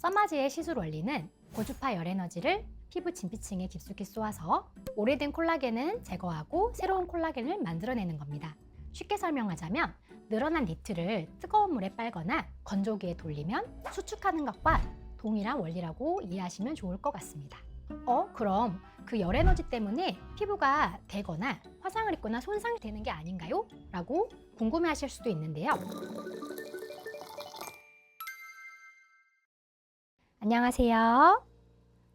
써마지의 시술 원리는 고주파 열에너지를 피부 진피층에 깊숙이 쏘아서 오래된 콜라겐은 제거하고 새로운 콜라겐을 만들어내는 겁니다. 쉽게 설명하자면 늘어난 니트를 뜨거운 물에 빨거나 건조기에 돌리면 수축하는 것과 동일한 원리라고 이해하시면 좋을 것 같습니다. 그럼 그 열에너지 때문에 피부가 되거나 화상을 입거나 손상이 되는 게 아닌가요? 라고 궁금해하실 수도 있는데요. 안녕하세요.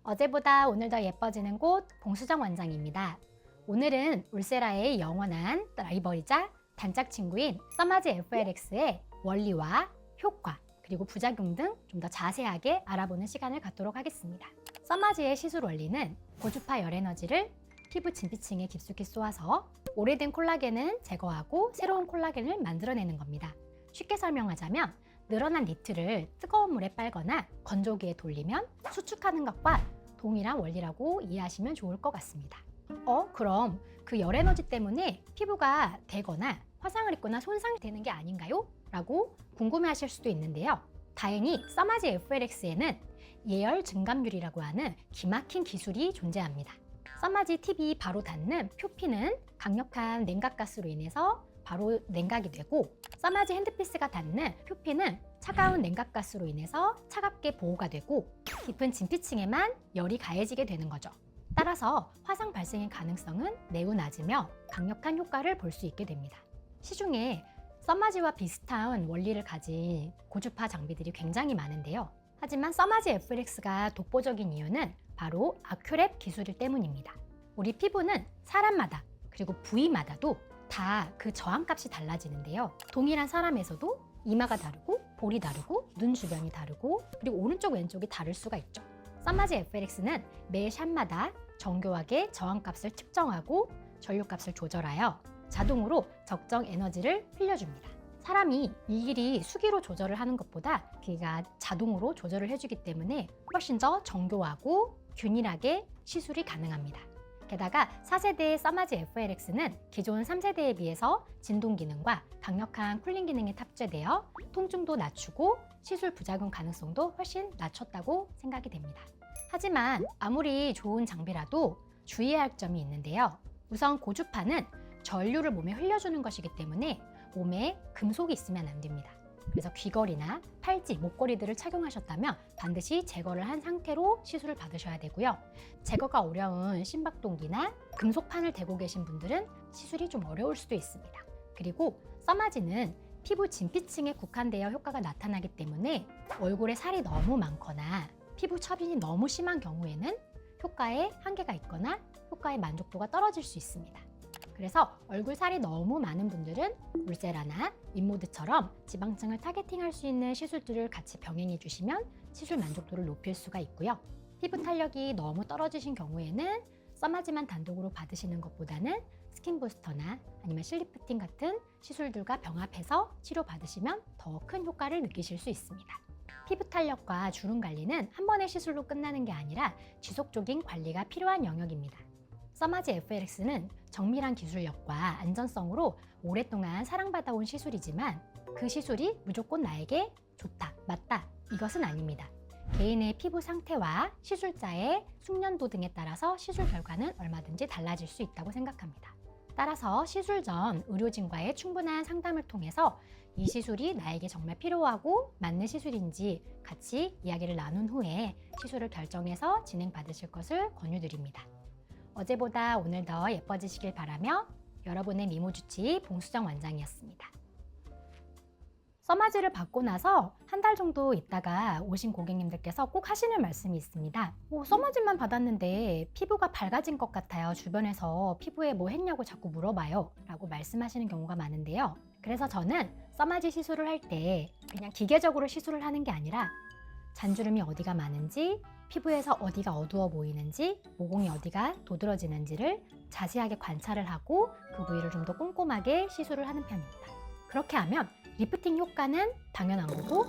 어제보다 오늘 더 예뻐지는 곳 봉수정 원장입니다. 오늘은 울세라의 영원한 라이벌이자 단짝 친구인 써마지 FLX의 원리와 효과 그리고 부작용 등 좀 더 자세하게 알아보는 시간을 갖도록 하겠습니다. 써마지의 시술 원리는 고주파 열에너지를 피부 진피층에 깊숙이 쏘아서 오래된 콜라겐은 제거하고 새로운 콜라겐을 만들어내는 겁니다. 쉽게 설명하자면 늘어난 니트를 뜨거운 물에 빨거나 건조기에 돌리면 수축하는 것과 동일한 원리라고 이해하시면 좋을 것 같습니다. 그럼 그 열에너지 때문에 피부가 되거나 화상을 입거나 손상이 되는 게 아닌가요? 라고 궁금해하실 수도 있는데요. 다행히 써마지 FLX에는 예열 증감률이라고 하는 기막힌 기술이 존재합니다. 써마지 팁이 바로 닿는 표피는 강력한 냉각가스로 인해서 바로 냉각이 되고, 써마지 핸드피스가 닿는 표피는 차가운 냉각가스로 인해서 차갑게 보호가 되고 깊은 진피층에만 열이 가해지게 되는 거죠. 따라서 화상 발생의 가능성은 매우 낮으며 강력한 효과를 볼 수 있게 됩니다. 시중에 써마지와 비슷한 원리를 가진 고주파 장비들이 굉장히 많은데요. 하지만 써마지 FLX가 독보적인 이유는 바로 아큐랩 기술일 때문입니다. 우리 피부는 사람마다 그리고 부위마다도 다 그 저항값이 달라지는데요. 동일한 사람에서도 이마가 다르고 볼이 다르고 눈 주변이 다르고 그리고 오른쪽 왼쪽이 다를 수가 있죠. 써마지 FLX는 매 샷마다 정교하게 저항값을 측정하고 전류값을 조절하여 자동으로 적정 에너지를 흘려줍니다. 사람이 일일이 수기로 조절을 하는 것보다 기계가 자동으로 조절을 해주기 때문에 훨씬 더 정교하고 균일하게 시술이 가능합니다. 게다가 4세대의 써마지 FLX는 기존 3세대에 비해서 진동 기능과 강력한 쿨링 기능이 탑재되어 통증도 낮추고 시술 부작용 가능성도 훨씬 낮췄다고 생각이 됩니다. 하지만 아무리 좋은 장비라도 주의해야 할 점이 있는데요. 우선 고주파는 전류를 몸에 흘려주는 것이기 때문에 몸에 금속이 있으면 안 됩니다. 그래서 귀걸이나 팔찌, 목걸이들을 착용하셨다면 반드시 제거를 한 상태로 시술을 받으셔야 되고요. 제거가 어려운 심박동기나 금속판을 대고 계신 분들은 시술이 좀 어려울 수도 있습니다. 그리고 써마지는 피부 진피층에 국한되어 효과가 나타나기 때문에 얼굴에 살이 너무 많거나 피부 처빈이 너무 심한 경우에는 효과에 한계가 있거나 효과의 만족도가 떨어질 수 있습니다. 그래서 얼굴 살이 너무 많은 분들은 울세라나 윗모드처럼 지방층을 타겟팅할 수 있는 시술들을 같이 병행해 주시면 시술 만족도를 높일 수가 있고요. 피부 탄력이 너무 떨어지신 경우에는 써마지만 단독으로 받으시는 것보다는 스킨 부스터나 아니면 실리프팅 같은 시술들과 병합해서 치료받으시면 더 큰 효과를 느끼실 수 있습니다. 피부 탄력과 주름 관리는 한 번의 시술로 끝나는 게 아니라 지속적인 관리가 필요한 영역입니다. 써마지 FLX는 정밀한 기술력과 안전성으로 오랫동안 사랑받아온 시술이지만 그 시술이 무조건 나에게 좋다, 맞다 이것은 아닙니다. 개인의 피부 상태와 시술자의 숙련도 등에 따라서 시술 결과는 얼마든지 달라질 수 있다고 생각합니다. 따라서 시술 전 의료진과의 충분한 상담을 통해서 이 시술이 나에게 정말 필요하고 맞는 시술인지 같이 이야기를 나눈 후에 시술을 결정해서 진행받으실 것을 권유드립니다. 어제보다 오늘 더 예뻐지시길 바라며 여러분의 미모주치 봉수정 원장이었습니다. 써마지를 받고 나서 한 달 정도 있다가 오신 고객님들께서 꼭 하시는 말씀이 있습니다. 써마지만 받았는데 피부가 밝아진 것 같아요. 주변에서 피부에 뭐 했냐고 자꾸 물어봐요 라고 말씀하시는 경우가 많은데요. 그래서 저는 써마지 시술을 할 때 그냥 기계적으로 시술을 하는 게 아니라 잔주름이 어디가 많은지, 피부에서 어디가 어두워 보이는지, 모공이 어디가 도드라지는지를 자세하게 관찰을 하고 그 부위를 좀 더 꼼꼼하게 시술을 하는 편입니다. 그렇게 하면 리프팅 효과는 당연한 거고.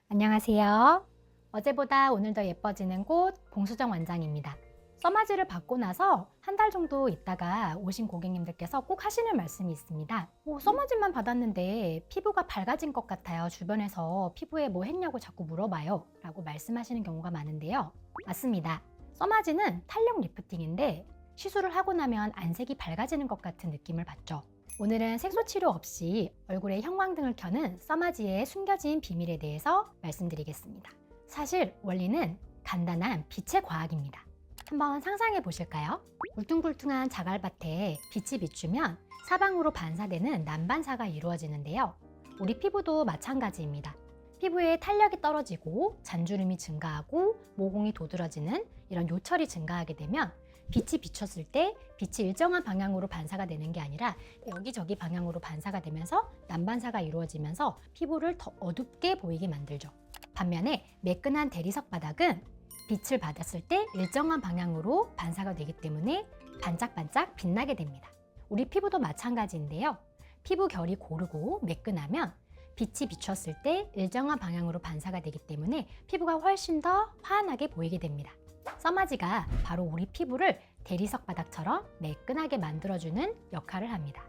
안녕하세요. 어제보다 오늘 더 예뻐지는 곳 봉수정 원장입니다. 써마지를 받고 나서 한 달 정도 있다가 오신 고객님들께서 꼭 하시는 말씀이 있습니다. 써마지만 받았는데 피부가 밝아진 것 같아요. 주변에서 피부에 뭐 했냐고 자꾸 물어봐요 라고 말씀하시는 경우가 많은데요. 맞습니다. 써마지는 탄력 리프팅인데 시술을 하고 나면 안색이 밝아지는 것 같은 느낌을 받죠. 오늘은 색소 치료 없이 얼굴에 형광등을 켜는 써마지의 숨겨진 비밀에 대해서 말씀드리겠습니다. 사실 원리는 간단한 빛의 과학입니다. 한번 상상해 보실까요? 울퉁불퉁한 자갈밭에 빛이 비추면 사방으로 반사되는 난반사가 이루어지는데요. 우리 피부도 마찬가지입니다. 피부에 탄력이 떨어지고 잔주름이 증가하고 모공이 도드라지는 이런 요철이 증가하게 되면 빛이 비쳤을 때 빛이 일정한 방향으로 반사가 되는 게 아니라 여기저기 방향으로 반사가 되면서 난반사가 이루어지면서 피부를 더 어둡게 보이게 만들죠. 반면에 매끈한 대리석 바닥은 빛을 받았을 때 일정한 방향으로 반사가 되기 때문에 반짝반짝 빛나게 됩니다. 우리 피부도 마찬가지인데요. 피부 결이 고르고 매끈하면 빛이 비쳤을 때 일정한 방향으로 반사가 되기 때문에 피부가 훨씬 더 환하게 보이게 됩니다. 써마지가 바로 우리 피부를 대리석 바닥처럼 매끈하게 만들어주는 역할을 합니다.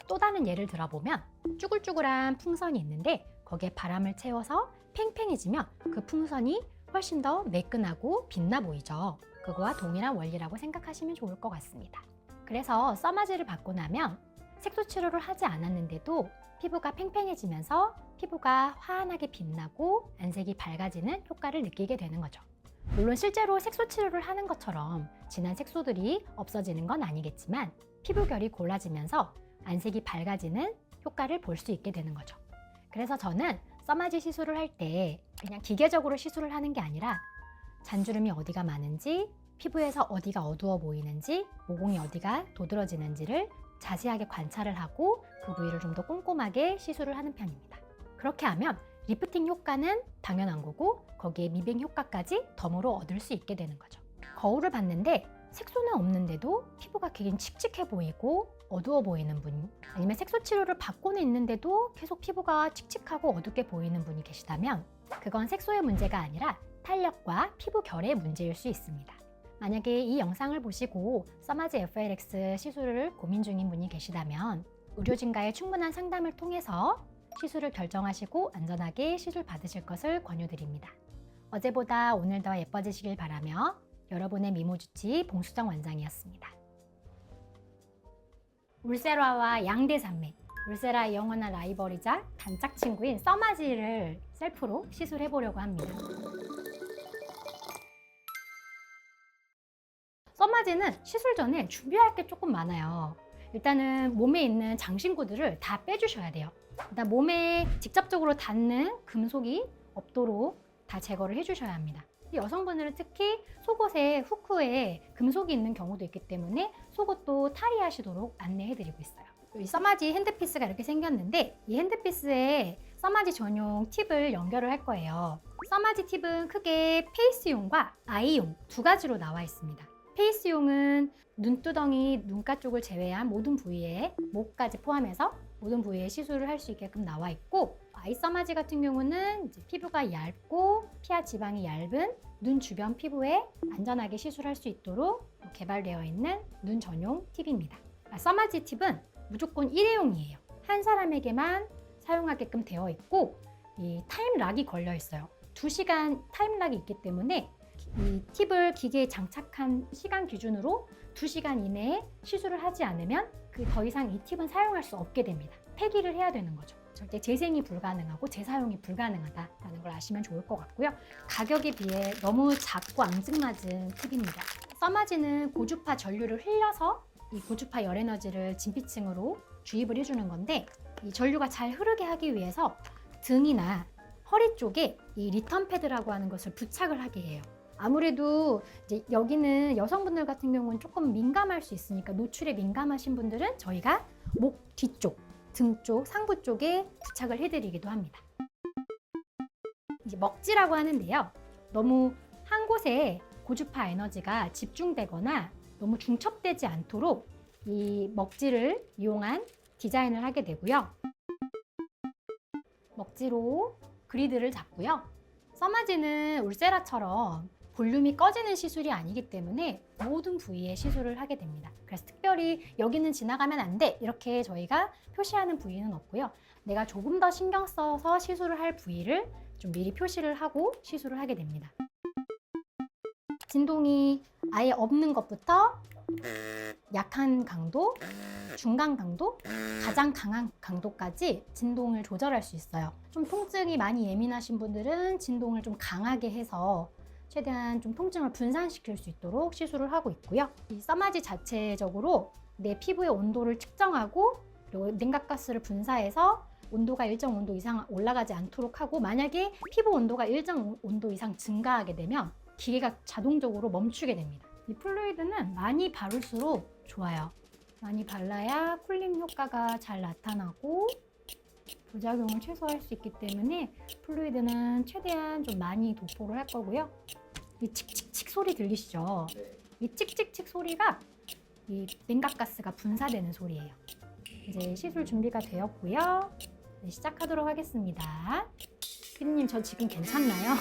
또 다른 예를 들어보면 쭈글쭈글한 풍선이 있는데 거기에 바람을 채워서 팽팽해지면 그 풍선이 훨씬 더 매끈하고 빛나 보이죠. 그거와 동일한 원리라고 생각하시면 좋을 것 같습니다. 그래서 써마지를 받고 나면 색소 치료를 하지 않았는데도 피부가 팽팽해지면서 피부가 환하게 빛나고 안색이 밝아지는 효과를 느끼게 되는 거죠. 물론 실제로 색소 치료를 하는 것처럼 진한 색소들이 없어지는 건 아니겠지만 피부결이 골라지면서 안색이 밝아지는 효과를 볼 수 있게 되는 거죠. 그래서 저는 써마지 시술을 할 때 그냥 기계적으로 시술을 하는 게 아니라 잔주름이 어디가 많은지, 피부에서 어디가 어두워 보이는지, 모공이 어디가 도드라지는지를 자세하게 관찰을 하고 그 부위를 좀 더 꼼꼼하게 시술을 하는 편입니다. 그렇게 하면 리프팅 효과는 당연한 거고 거기에 미백 효과까지 덤으로 얻을 수 있게 되는 거죠. 거울을 봤는데 색소는 없는데도 피부가 굉장히 칙칙해 보이고 어두워 보이는 분, 아니면 색소 치료를 받고는 있는데도 계속 피부가 칙칙하고 어둡게 보이는 분이 계시다면 그건 색소의 문제가 아니라 탄력과 피부 결의 문제일 수 있습니다. 만약에 이 영상을 보시고 써마지 FLX 시술을 고민 중인 분이 계시다면 의료진과의 충분한 상담을 통해서 시술을 결정하시고 안전하게 시술 받으실 것을 권유드립니다. 어제보다 오늘 더 예뻐지시길 바라며 여러분의 미모주치 봉수정 원장이었습니다. 울세라와 양대산맥, 울세라의 영원한 라이벌이자 단짝 친구인 써마지를 셀프로 시술해 보려고 합니다. 써마지는 시술 전에 준비할 게 조금 많아요. 일단은 몸에 있는 장신구들을 다 빼주셔야 돼요. 일단 몸에 직접적으로 닿는 금속이 없도록 다 제거를 해주셔야 합니다. 여성분들은 특히 속옷에 후크에 금속이 있는 경우도 있기 때문에 속옷도 탈의하시도록 안내해드리고 있어요. 이 써마지 핸드피스가 이렇게 생겼는데 이 핸드피스에 써마지 전용 팁을 연결을 할 거예요. 써마지 팁은 크게 페이스용과 아이용 두 가지로 나와 있습니다. 페이스용은 눈두덩이, 눈가 쪽을 제외한 모든 부위에 목까지 포함해서 모든 부위에 시술을 할 수 있게끔 나와 있고, 아이 써마지 같은 경우는 이제 피부가 얇고 피하 지방이 얇은 눈 주변 피부에 안전하게 시술할 수 있도록 개발되어 있는 눈 전용 팁입니다. 써마지 팁은 무조건 일회용이에요. 한 사람에게만 사용하게끔 되어 있고 이 타임락이 걸려 있어요. 2시간 타임락이 있기 때문에 이 팁을 기계에 장착한 시간 기준으로 2시간 이내에 시술을 하지 않으면 더 이상 이 팁은 사용할 수 없게 됩니다. 폐기를 해야 되는 거죠. 절대 재생이 불가능하고 재사용이 불가능하다라는 걸 아시면 좋을 것 같고요. 가격에 비해 너무 작고 앙증맞은 팁입니다. 써마지는 고주파 전류를 흘려서 이 고주파 열에너지를 진피층으로 주입을 해주는 건데, 이 전류가 잘 흐르게 하기 위해서 등이나 허리 쪽에 이 리턴 패드라고 하는 것을 부착을 하게 해요. 아무래도 이제 여기는 여성분들 같은 경우는 조금 민감할 수 있으니까, 노출에 민감하신 분들은 저희가 목 뒤쪽, 등 쪽, 상부 쪽에 부착을 해드리기도 합니다. 이제 먹지라고 하는데요. 너무 한 곳에 고주파 에너지가 집중되거나 너무 중첩되지 않도록 이 먹지를 이용한 디자인을 하게 되고요. 먹지로 그리드를 잡고요. 써마지는 울세라처럼 볼륨이 꺼지는 시술이 아니기 때문에 모든 부위에 시술을 하게 됩니다. 그래서 특별히 여기는 지나가면 안 돼! 이렇게 저희가 표시하는 부위는 없고요. 내가 조금 더 신경 써서 시술을 할 부위를 좀 미리 표시를 하고 시술을 하게 됩니다. 진동이 아예 없는 것부터 약한 강도, 중간 강도, 가장 강한 강도까지 진동을 조절할 수 있어요. 좀 통증이 많이 예민하신 분들은 진동을 좀 강하게 해서 최대한 좀 통증을 분산시킬 수 있도록 시술을 하고 있고요. 이 써마지 자체적으로 내 피부의 온도를 측정하고 그리고 냉각가스를 분사해서 온도가 일정 온도 이상 올라가지 않도록 하고, 만약에 피부 온도가 일정 온도 이상 증가하게 되면 기계가 자동적으로 멈추게 됩니다. 이 플루이드는 많이 바를수록 좋아요. 많이 발라야 쿨링 효과가 잘 나타나고 부작용을 최소화할 수 있기 때문에 플루이드는 최대한 좀 많이 도포를 할 거고요. 이 칙칙칙 소리 들리시죠? 이 칙칙칙 소리가 이 냉각가스가 분사되는 소리예요. 이제 시술 준비가 되었고요. 네, 시작하도록 하겠습니다. 피디님, 저 지금 괜찮나요?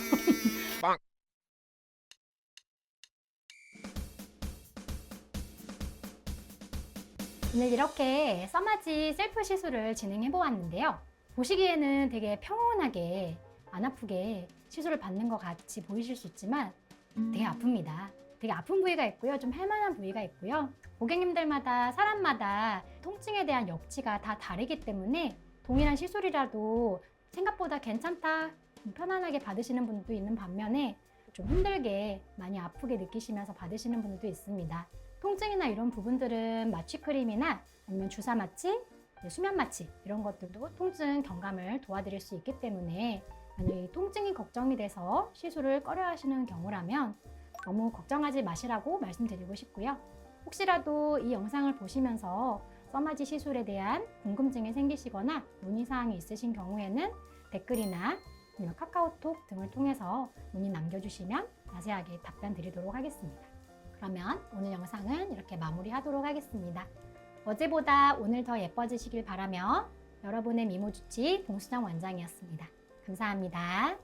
오늘 이렇게 써마지 셀프 시술을 진행해 보았는데요. 보시기에는 되게 평온하게 안 아프게 시술을 받는 것 같이 보이실 수 있지만 되게 아픕니다. 되게 아픈 부위가 있고요. 좀 할만한 부위가 있고요. 고객님들마다 사람마다 통증에 대한 역치가 다 다르기 때문에 동일한 시술이라도 생각보다 괜찮다, 편안하게 받으시는 분도 있는 반면에 좀 힘들게 많이 아프게 느끼시면서 받으시는 분들도 있습니다. 통증이나 이런 부분들은 마취 크림이나 아니면 주사 마취, 수면 마취 이런 것들도 통증 경감을 도와드릴 수 있기 때문에 만약에 통증이 걱정이 돼서 시술을 꺼려 하시는 경우라면 너무 걱정하지 마시라고 말씀드리고 싶고요. 혹시라도 이 영상을 보시면서 써마지 시술에 대한 궁금증이 생기시거나 문의사항이 있으신 경우에는 댓글이나 아니면 카카오톡 등을 통해서 문의 남겨주시면 자세하게 답변 드리도록 하겠습니다. 그러면 오늘 영상은 이렇게 마무리하도록 하겠습니다. 어제보다 오늘 더 예뻐지시길 바라며 여러분의 미모주치 봉수정 원장이었습니다. 감사합니다.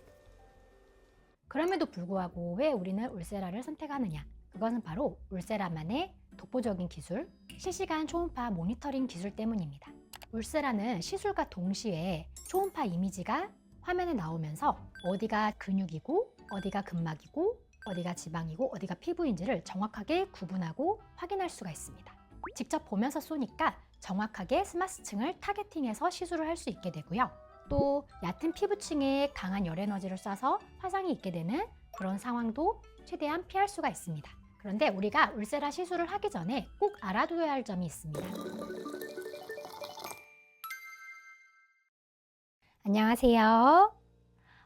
그럼에도 불구하고 왜 우리는 울세라를 선택하느냐? 그것은 바로 울세라만의 독보적인 기술, 실시간 초음파 모니터링 기술 때문입니다. 울세라는 시술과 동시에 초음파 이미지가 화면에 나오면서 어디가 근육이고 어디가 근막이고 어디가 지방이고 어디가 피부인지를 정확하게 구분하고 확인할 수가 있습니다. 직접 보면서 쏘니까 정확하게 스마스층을 타겟팅해서 시술을 할 수 있게 되고요. 또 얕은 피부층에 강한 열 에너지를 쏴서 화상이 있게 되는 그런 상황도 최대한 피할 수가 있습니다. 그런데 우리가 울세라 시술을 하기 전에 꼭 알아둬야 할 점이 있습니다. 안녕하세요.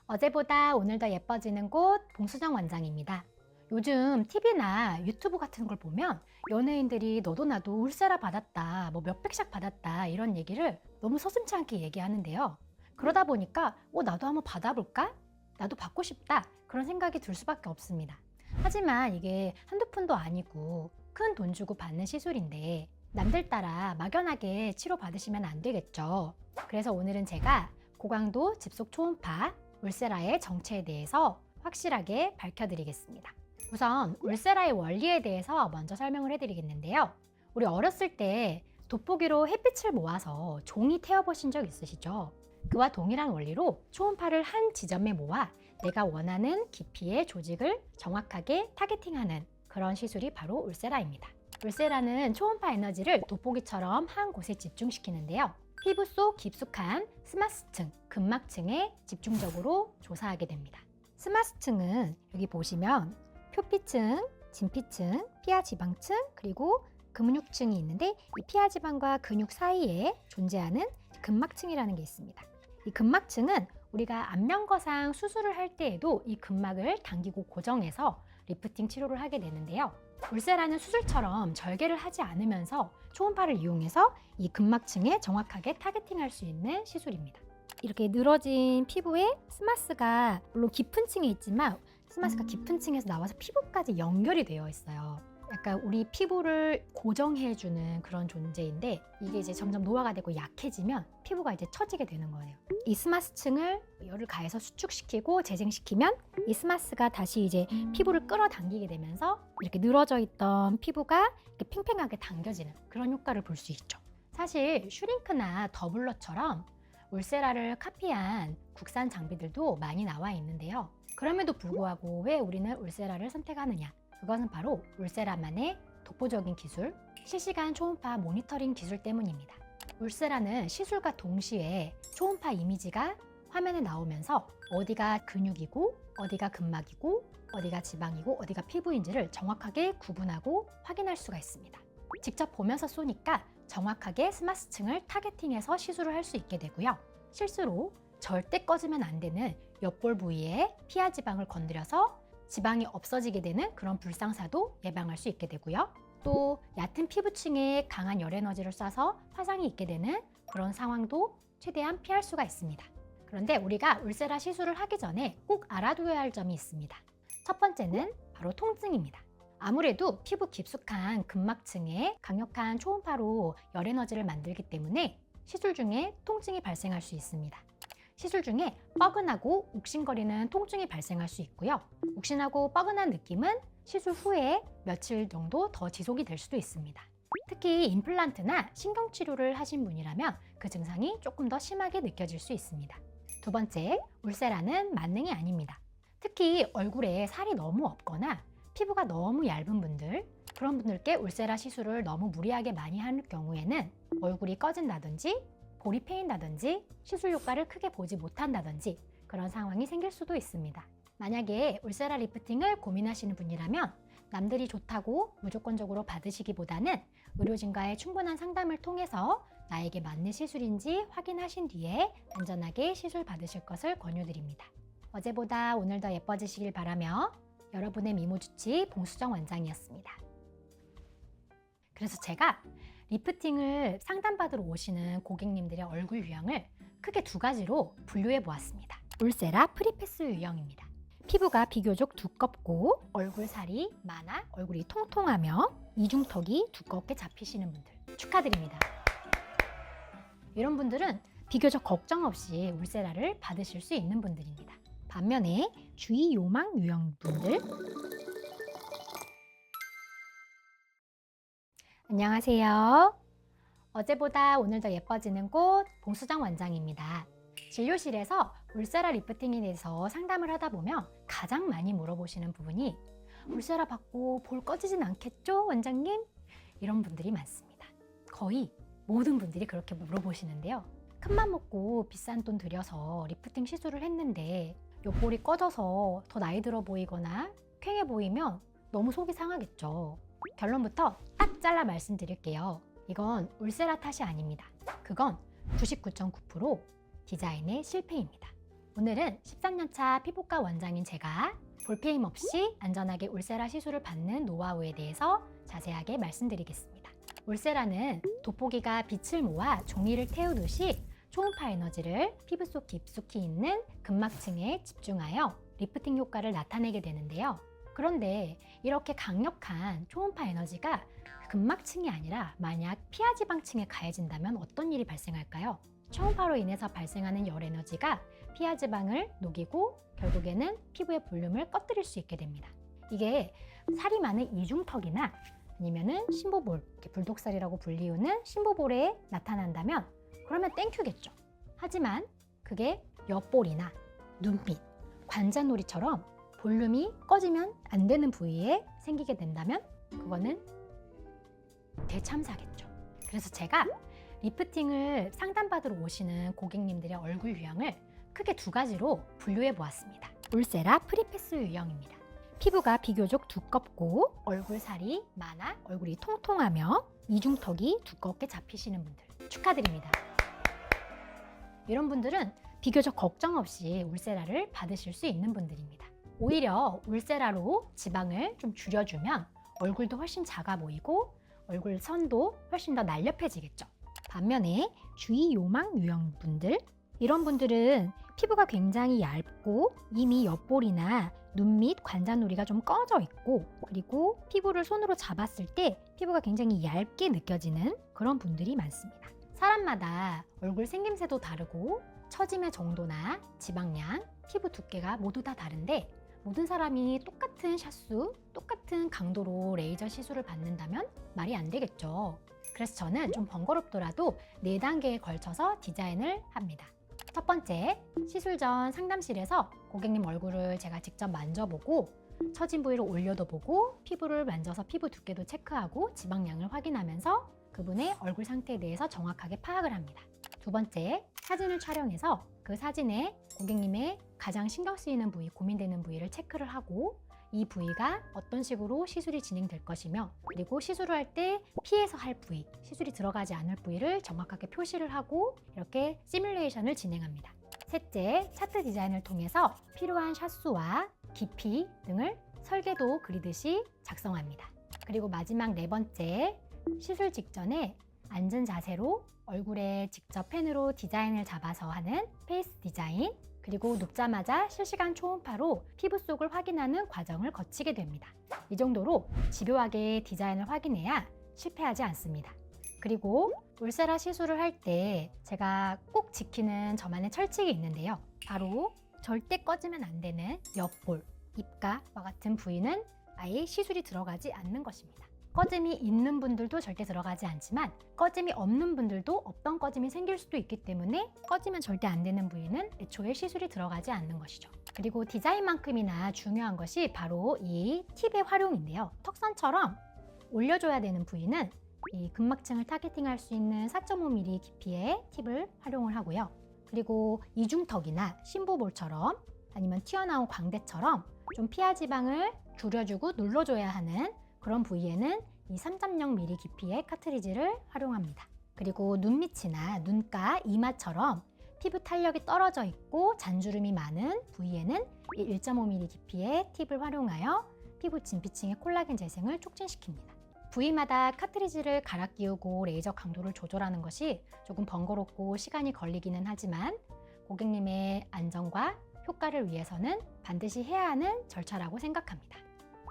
어제보다 오늘 더 예뻐지는 곳 봉수정 원장입니다. 요즘 TV나 유튜브 같은 걸 보면 연예인들이 너도 나도 울세라 받았다, 뭐 몇백씩 받았다 이런 얘기를 너무 서슴지 않게 얘기하는데요. 그러다 보니까 나도 한번 받아볼까? 나도 받고 싶다 그런 생각이 들 수밖에 없습니다. 하지만 이게 한두 푼도 아니고 큰 돈 주고 받는 시술인데 남들 따라 막연하게 치료받으시면 안 되겠죠. 그래서 오늘은 제가 고강도 집속 초음파 울세라의 정체에 대해서 확실하게 밝혀드리겠습니다. 우선 울세라의 원리에 대해서 먼저 설명을 해드리겠는데요. 우리 어렸을 때 돋보기로 햇빛을 모아서 종이 태워보신 적 있으시죠? 그와 동일한 원리로 초음파를 한 지점에 모아 내가 원하는 깊이의 조직을 정확하게 타겟팅하는 그런 시술이 바로 울세라입니다. 울세라는 초음파 에너지를 돋보기처럼 한 곳에 집중시키는데요. 피부 속 깊숙한 스마스층, 근막층에 집중적으로 조사하게 됩니다. 스마스층은 여기 보시면 표피층, 진피층, 피하지방층, 그리고 근육층이 있는데 이 피하지방과 근육 사이에 존재하는 근막층이라는 게 있습니다. 이 근막층은 우리가 안면거상 수술을 할 때에도 이 근막을 당기고 고정해서 리프팅 치료를 하게 되는데요. 울세라는 수술처럼 절개를 하지 않으면서 초음파를 이용해서 이 근막층에 정확하게 타겟팅할 수 있는 시술입니다. 이렇게 늘어진 피부에 스마스가 물론 깊은 층에 있지만 스마스가 깊은 층에서 나와서 피부까지 연결이 되어 있어요. 약간 우리 피부를 고정해주는 그런 존재인데 이게 이제 점점 노화가 되고 약해지면 피부가 이제 처지게 되는 거예요. 이스마스층을 열을 가해서 수축시키고 재생시키면 이스마스가 다시 이제 피부를 끌어당기게 되면서 이렇게 늘어져 있던 피부가 이렇게 팽팽하게 당겨지는 그런 효과를 볼 수 있죠. 사실 슈링크나 더블러처럼 울세라를 카피한 국산 장비들도 많이 나와 있는데요. 그럼에도 불구하고 왜 우리는 울세라를 선택하느냐? 그것은 바로 울세라만의 독보적인 기술, 실시간 초음파 모니터링 기술 때문입니다. 울세라는 시술과 동시에 초음파 이미지가 화면에 나오면서 어디가 근육이고 어디가 근막이고 어디가 지방이고 어디가 피부인지를 정확하게 구분하고 확인할 수가 있습니다. 직접 보면서 쏘니까 정확하게 스마스층을 타겟팅해서 시술을 할 수 있게 되고요. 실수로 절대 꺼지면 안 되는 옆볼 부위에 피하 지방을 건드려서 지방이 없어지게 되는 그런 불상사도 예방할 수 있게 되고요. 또 얕은 피부층에 강한 열 에너지를 쏴서 화상이 있게 되는 그런 상황도 최대한 피할 수가 있습니다. 그런데 우리가 울세라 시술을 하기 전에 꼭 알아둬야 할 점이 있습니다. 첫 번째는 바로 통증입니다. 아무래도 피부 깊숙한 근막층에 강력한 초음파로 열 에너지를 만들기 때문에 시술 중에 통증이 발생할 수 있습니다. 시술 중에 뻐근하고 욱신거리는 통증이 발생할 수 있고요. 욱신하고 뻐근한 느낌은 시술 후에 며칠 정도 더 지속이 될 수도 있습니다. 특히 임플란트나 신경치료를 하신 분이라면 그 증상이 조금 더 심하게 느껴질 수 있습니다. 두 번째, 울세라는 만능이 아닙니다. 특히 얼굴에 살이 너무 없거나 피부가 너무 얇은 분들, 그런 분들께 울세라 시술을 너무 무리하게 많이 할 경우에는 얼굴이 꺼진다든지 볼이 패인다든지 시술 효과를 크게 보지 못한다든지 그런 상황이 생길 수도 있습니다. 만약에 울세라 리프팅을 고민하시는 분이라면 남들이 좋다고 무조건적으로 받으시기보다는 의료진과의 충분한 상담을 통해서 나에게 맞는 시술인지 확인하신 뒤에 안전하게 시술 받으실 것을 권유드립니다. 어제보다 오늘 더 예뻐지시길 바라며 여러분의 미모주치 봉수정 원장이었습니다. 그래서 제가 리프팅을 상담받으러 오시는 고객님들의 얼굴 유형을 크게 두 가지로 분류해 보았습니다. 울세라 프리패스 유형입니다. 피부가 비교적 두껍고 얼굴 살이 많아 얼굴이 통통하며 이중턱이 두껍게 잡히시는 분들 축하드립니다. 이런 분들은 비교적 걱정 없이 울세라를 받으실 수 있는 분들입니다. 반면에 주의 요망 유형 분들 안녕하세요. 어제보다 오늘 더 예뻐지는 곳 봉수정 원장입니다. 진료실에서 울세라 리프팅에 대해서 상담을 하다 보면 가장 많이 물어보시는 부분이 울세라 받고 볼 꺼지진 않겠죠, 원장님? 이런 분들이 많습니다. 거의 모든 분들이 그렇게 물어보시는데요. 큰맘 먹고 비싼 돈 들여서 리프팅 시술을 했는데 옆볼이 꺼져서 더 나이 들어 보이거나 퀭해 보이면 너무 속이 상하겠죠. 결론부터 딱 잘라 말씀드릴게요. 이건 울세라 탓이 아닙니다. 그건 99.9% 디자인의 실패입니다. 오늘은 13년차 피부과 원장인 제가 볼페임 없이 안전하게 울세라 시술을 받는 노하우에 대해서 자세하게 말씀드리겠습니다. 울세라는 돋보기가 빛을 모아 종이를 태우듯이 초음파 에너지를 피부 속 깊숙이 있는 근막층에 집중하여 리프팅 효과를 나타내게 되는데요. 그런데 이렇게 강력한 초음파 에너지가 근막층이 아니라 만약 피하지방층에 가해진다면 어떤 일이 발생할까요? 초음파로 인해서 발생하는 열 에너지가 피하지방을 녹이고 결국에는 피부의 볼륨을 꺼뜨릴 수 있게 됩니다. 이게 살이 많은 이중턱이나 아니면은 심보볼, 불독살이라고 불리우는 심보볼에 나타난다면 그러면 땡큐겠죠. 하지만 그게 옆볼이나 눈밑, 관자놀이처럼 볼륨이 꺼지면 안 되는 부위에 생기게 된다면 그거는 대참사겠죠. 그래서 제가 리프팅을 상담받으러 오시는 고객님들의 얼굴 유형을 크게 두 가지로 분류해 보았습니다. 울세라 프리패스 유형입니다. 피부가 비교적 두껍고 얼굴 살이 많아 얼굴이 통통하며 이중턱이 두껍게 잡히시는 분들 축하드립니다. 이런 분들은 비교적 걱정 없이 울세라를 받으실 수 있는 분들입니다. 오히려 울세라로 지방을 좀 줄여주면 얼굴도 훨씬 작아 보이고 얼굴 선도 훨씬 더 날렵해지겠죠. 반면에 주의 요망 유형분들 이런 분들은 피부가 굉장히 얇고 이미 옆볼이나 눈 밑 관자놀이가 좀 꺼져 있고, 그리고 피부를 손으로 잡았을 때 피부가 굉장히 얇게 느껴지는 그런 분들이 많습니다. 사람마다 얼굴 생김새도 다르고 처짐의 정도나 지방량, 피부 두께가 모두 다 다른데, 모든 사람이 똑같은 샷수, 똑같은 강도로 레이저 시술을 받는다면 말이 안 되겠죠. 그래서 저는 좀 번거롭더라도 4단계에 걸쳐서 디자인을 합니다. 첫 번째, 시술 전 상담실에서 고객님 얼굴을 제가 직접 만져보고 처진 부위를 올려도 보고 피부를 만져서 피부 두께도 체크하고 지방량을 확인하면서 그분의 얼굴 상태에 대해서 정확하게 파악을 합니다. 두 번째, 사진을 촬영해서 그 사진에 고객님의 가장 신경 쓰이는 부위, 고민되는 부위를 체크를 하고 이 부위가 어떤 식으로 시술이 진행될 것이며, 그리고 시술을 할 때 피해서 할 부위, 시술이 들어가지 않을 부위를 정확하게 표시를 하고 이렇게 시뮬레이션을 진행합니다. 셋째, 차트 디자인을 통해서 필요한 샷수와 깊이 등을 설계도 그리듯이 작성합니다. 그리고 마지막 4번째, 시술 직전에 앉은 자세로 얼굴에 직접 펜으로 디자인을 잡아서 하는 페이스 디자인, 그리고 눕자마자 실시간 초음파로 피부 속을 확인하는 과정을 거치게 됩니다. 이 정도로 집요하게 디자인을 확인해야 실패하지 않습니다. 그리고 울세라 시술을 할 때 제가 꼭 지키는 저만의 철칙이 있는데요. 바로 절대 꺼지면 안 되는 옆볼, 입가와 같은 부위는 아예 시술이 들어가지 않는 것입니다. 꺼짐이 있는 분들도 절대 들어가지 않지만 꺼짐이 없는 분들도 없던 꺼짐이 생길 수도 있기 때문에 꺼지면 절대 안 되는 부위는 애초에 시술이 들어가지 않는 것이죠. 그리고 디자인만큼이나 중요한 것이 바로 이 팁의 활용인데요. 턱선처럼 올려줘야 되는 부위는 이 근막층을 타겟팅할 수 있는 4.5mm 깊이의 팁을 활용을 하고요. 그리고 이중턱이나 심부볼처럼 아니면 튀어나온 광대처럼 좀 피하 지방을 줄여주고 눌러줘야 하는 그런 부위에는 이 3.0mm 깊이의 카트리지를 활용합니다. 그리고 눈 밑이나 눈가, 이마처럼 피부 탄력이 떨어져 있고 잔주름이 많은 부위에는 이 1.5mm 깊이의 팁을 활용하여 피부 진피층의 콜라겐 재생을 촉진시킵니다. 부위마다 카트리지를 갈아 끼우고 레이저 강도를 조절하는 것이 조금 번거롭고 시간이 걸리기는 하지만 고객님의 안전과 효과를 위해서는 반드시 해야 하는 절차라고 생각합니다.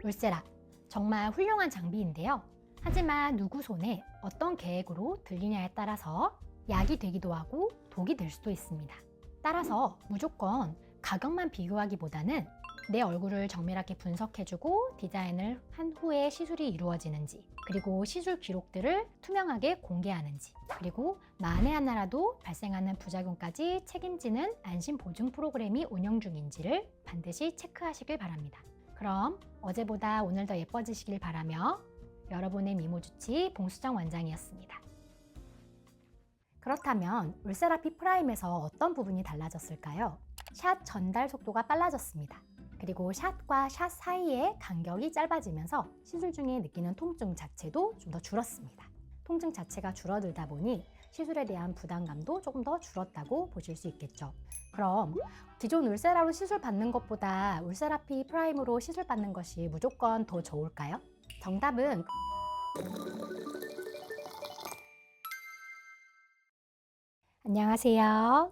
울세라, 정말 훌륭한 장비인데요. 하지만 누구 손에 어떤 계획으로 들리냐에 따라서 약이 되기도 하고 독이 될 수도 있습니다. 따라서 무조건 가격만 비교하기보다는 내 얼굴을 정밀하게 분석해주고 디자인을 한 후에 시술이 이루어지는지, 그리고 시술 기록들을 투명하게 공개하는지, 그리고 만에 하나라도 발생하는 부작용까지 책임지는 안심 보증 프로그램이 운영 중인지를 반드시 체크하시길 바랍니다. 그럼 어제보다 오늘 더 예뻐지시길 바라며 여러분의 미모주치 봉수정 원장이었습니다. 그렇다면 울세라피 프라임에서 어떤 부분이 달라졌을까요? 샷 전달 속도가 빨라졌습니다. 그리고 샷과 샷 사이의 간격이 짧아지면서 시술 중에 느끼는 통증 자체도 좀 더 줄었습니다. 통증 자체가 줄어들다 보니 시술에 대한 부담감도 조금 더 줄었다고 보실 수 있겠죠. 그럼 기존 울세라로 시술 받는 것보다 울세라피 프라임으로 시술 받는 것이 무조건 더 좋을까요? 정답은 안녕하세요.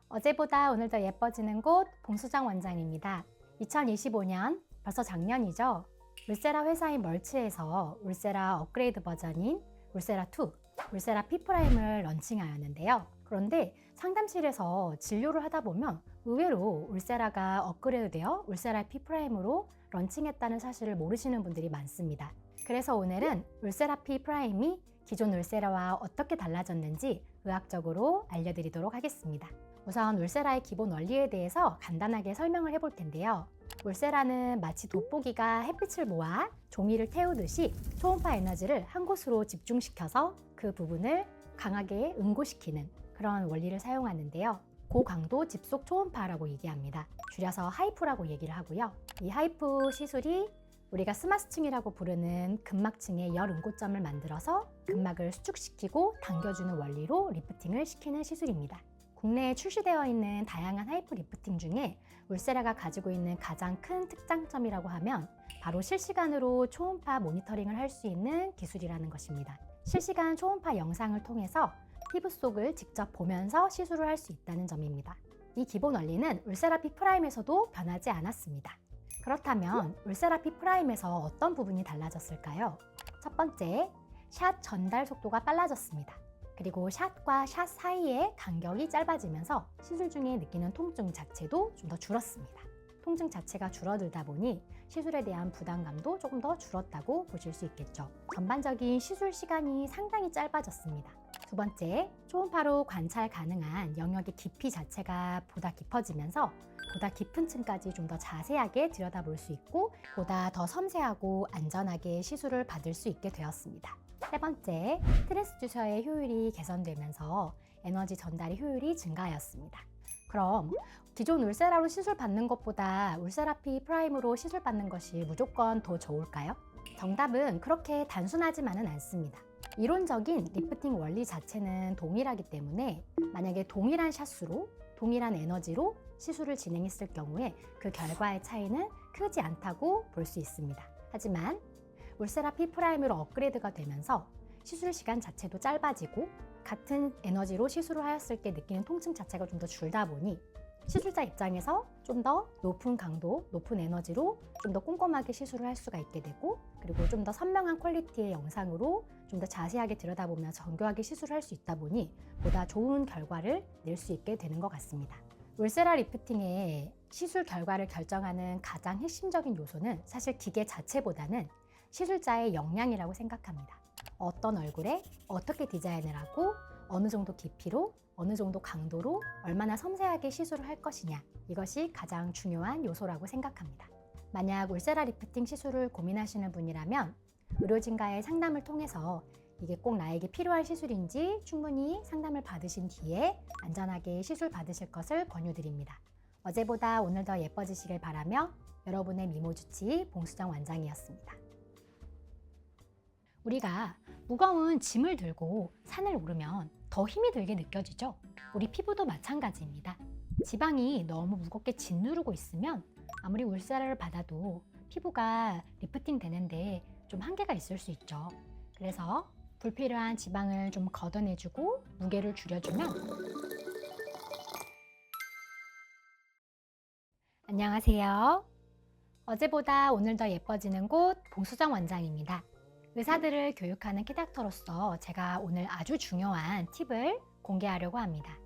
어제보다 오늘 더 예뻐지는 곳 봉수정 원장입니다. 2025년 벌써 작년이죠. 울세라 회사인 멀츠에서 울세라 업그레이드 버전인 울세라2, 울세라 P 프라임을 런칭하였는데요. 그런데 상담실에서 진료를 하다 보면 의외로 울세라가 업그레이드되어 울세라 P 프라임으로 런칭했다는 사실을 모르시는 분들이 많습니다. 그래서 오늘은 울세라 P 프라임이 기존 울세라와 어떻게 달라졌는지 의학적으로 알려드리도록 하겠습니다. 우선 울세라의 기본 원리에 대해서 간단하게 설명을 해볼 텐데요. 울세라는 마치 돋보기가 햇빛을 모아 종이를 태우듯이 초음파 에너지를 한 곳으로 집중시켜서 그 부분을 강하게 응고시키는 그런 원리를 사용하는데요. 고강도 집속 초음파라고 얘기합니다. 줄여서 하이프라고 얘기를 하고요. 이 하이프 시술이 우리가 스마스층이라고 부르는 근막층의 열 응고점을 만들어서 근막을 수축시키고 당겨주는 원리로 리프팅을 시키는 시술입니다. 국내에 출시되어 있는 다양한 하이프 리프팅 중에 울세라가 가지고 있는 가장 큰 특장점이라고 하면 바로 실시간으로 초음파 모니터링을 할 수 있는 기술이라는 것입니다. 실시간 초음파 영상을 통해서 피부 속을 직접 보면서 시술을 할 수 있다는 점입니다. 이 기본 원리는 울세라 P 프라임에서도 변하지 않았습니다. 그렇다면 울세라피 프라임에서 어떤 부분이 달라졌을까요? 첫 번째, 샷 전달 속도가 빨라졌습니다. 그리고 샷과 샷 사이의 간격이 짧아지면서 시술 중에 느끼는 통증 자체도 좀 더 줄었습니다. 통증 자체가 줄어들다 보니 시술에 대한 부담감도 조금 더 줄었다고 보실 수 있겠죠. 전반적인 시술 시간이 상당히 짧아졌습니다. 두 번째, 초음파로 관찰 가능한 영역의 깊이 자체가 보다 깊어지면서 보다 깊은 층까지 좀 더 자세하게 들여다볼 수 있고 보다 더 섬세하고 안전하게 시술을 받을 수 있게 되었습니다. 세 번째, 트랜스듀서의 효율이 개선되면서 에너지 전달의 효율이 증가하였습니다. 그럼 기존 울세라로 시술 받는 것보다 울세라피 프라임으로 시술 받는 것이 무조건 더 좋을까요? 정답은 그렇게 단순하지만은 않습니다. 이론적인 리프팅 원리 자체는 동일하기 때문에 만약에 동일한 샷수로 동일한 에너지로 시술을 진행했을 경우에 그 결과의 차이는 크지 않다고 볼 수 있습니다. 하지만 울세라피 프라임으로 업그레이드가 되면서 시술 시간 자체도 짧아지고 같은 에너지로 시술을 하였을 때 느끼는 통증 자체가 좀 더 줄다 보니 시술자 입장에서 좀 더 높은 강도, 높은 에너지로 좀 더 꼼꼼하게 시술을 할 수가 있게 되고 그리고 좀 더 선명한 퀄리티의 영상으로 좀 더 자세하게 들여다보면서 정교하게 시술을 할 수 있다 보니 보다 좋은 결과를 낼 수 있게 되는 것 같습니다. 울세라 리프팅의 시술 결과를 결정하는 가장 핵심적인 요소는 사실 기계 자체보다는 시술자의 역량이라고 생각합니다. 어떤 얼굴에 어떻게 디자인을 하고 어느 정도 깊이로 어느 정도 강도로 얼마나 섬세하게 시술을 할 것이냐, 이것이 가장 중요한 요소라고 생각합니다. 만약 울세라 리프팅 시술을 고민하시는 분이라면 의료진과의 상담을 통해서 이게 꼭 나에게 필요한 시술인지 충분히 상담을 받으신 뒤에 안전하게 시술 받으실 것을 권유드립니다. 어제보다 오늘 더 예뻐지시길 바라며 여러분의 미모주치 봉수정 원장이었습니다. 우리가 무거운 짐을 들고 산을 오르면 더 힘이 들게 느껴지죠? 우리 피부도 마찬가지입니다. 지방이 너무 무겁게 짓누르고 있으면 아무리 울세라를 받아도 피부가 리프팅 되는데 좀 한계가 있을 수 있죠. 그래서 불필요한 지방을 좀 걷어내주고 무게를 줄여주면 안녕하세요. 어제보다 오늘 더 예뻐지는 곳 봉수정 원장입니다. 의사들을 교육하는 키닥터로서 제가 오늘 아주 중요한 팁을 공개하려고 합니다.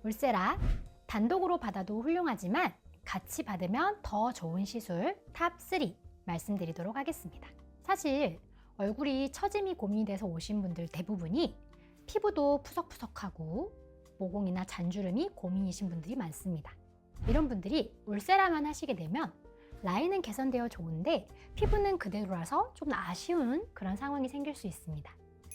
울세라, 단독으로 받아도 훌륭하지만 같이 받으면 더 좋은 시술 탑3 말씀드리도록 하겠습니다. 사실 얼굴이 처짐이 고민이 돼서 오신 분들 대부분이 피부도 푸석푸석하고 모공이나 잔주름이 고민이신 분들이 많습니다. 이런 분들이 울세라만 하시게 되면 라인은 개선되어 좋은데 피부는 그대로라서 좀 아쉬운 그런 상황이 생길 수 있습니다.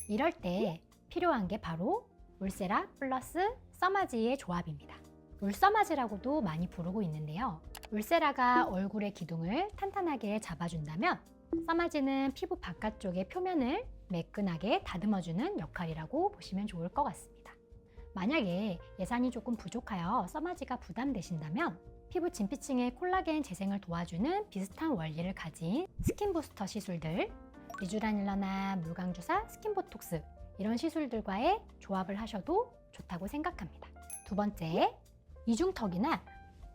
이럴 때 필요한 게 바로 울세라 플러스 써마지의 조합입니다. 울써마지라고도 많이 부르고 있는데요. 울세라가 얼굴의 기둥을 탄탄하게 잡아준다면 써마지는 피부 바깥쪽의 표면을 매끈하게 다듬어주는 역할이라고 보시면 좋을 것 같습니다. 만약에 예산이 조금 부족하여 써마지가 부담되신다면 피부 진피층의 콜라겐 재생을 도와주는 비슷한 원리를 가진 스킨 부스터 시술들, 리쥬라닐러나 물광주사, 스킨보톡스 이런 시술들과의 조합을 하셔도 좋다고 생각합니다. 두 번째, 이중턱이나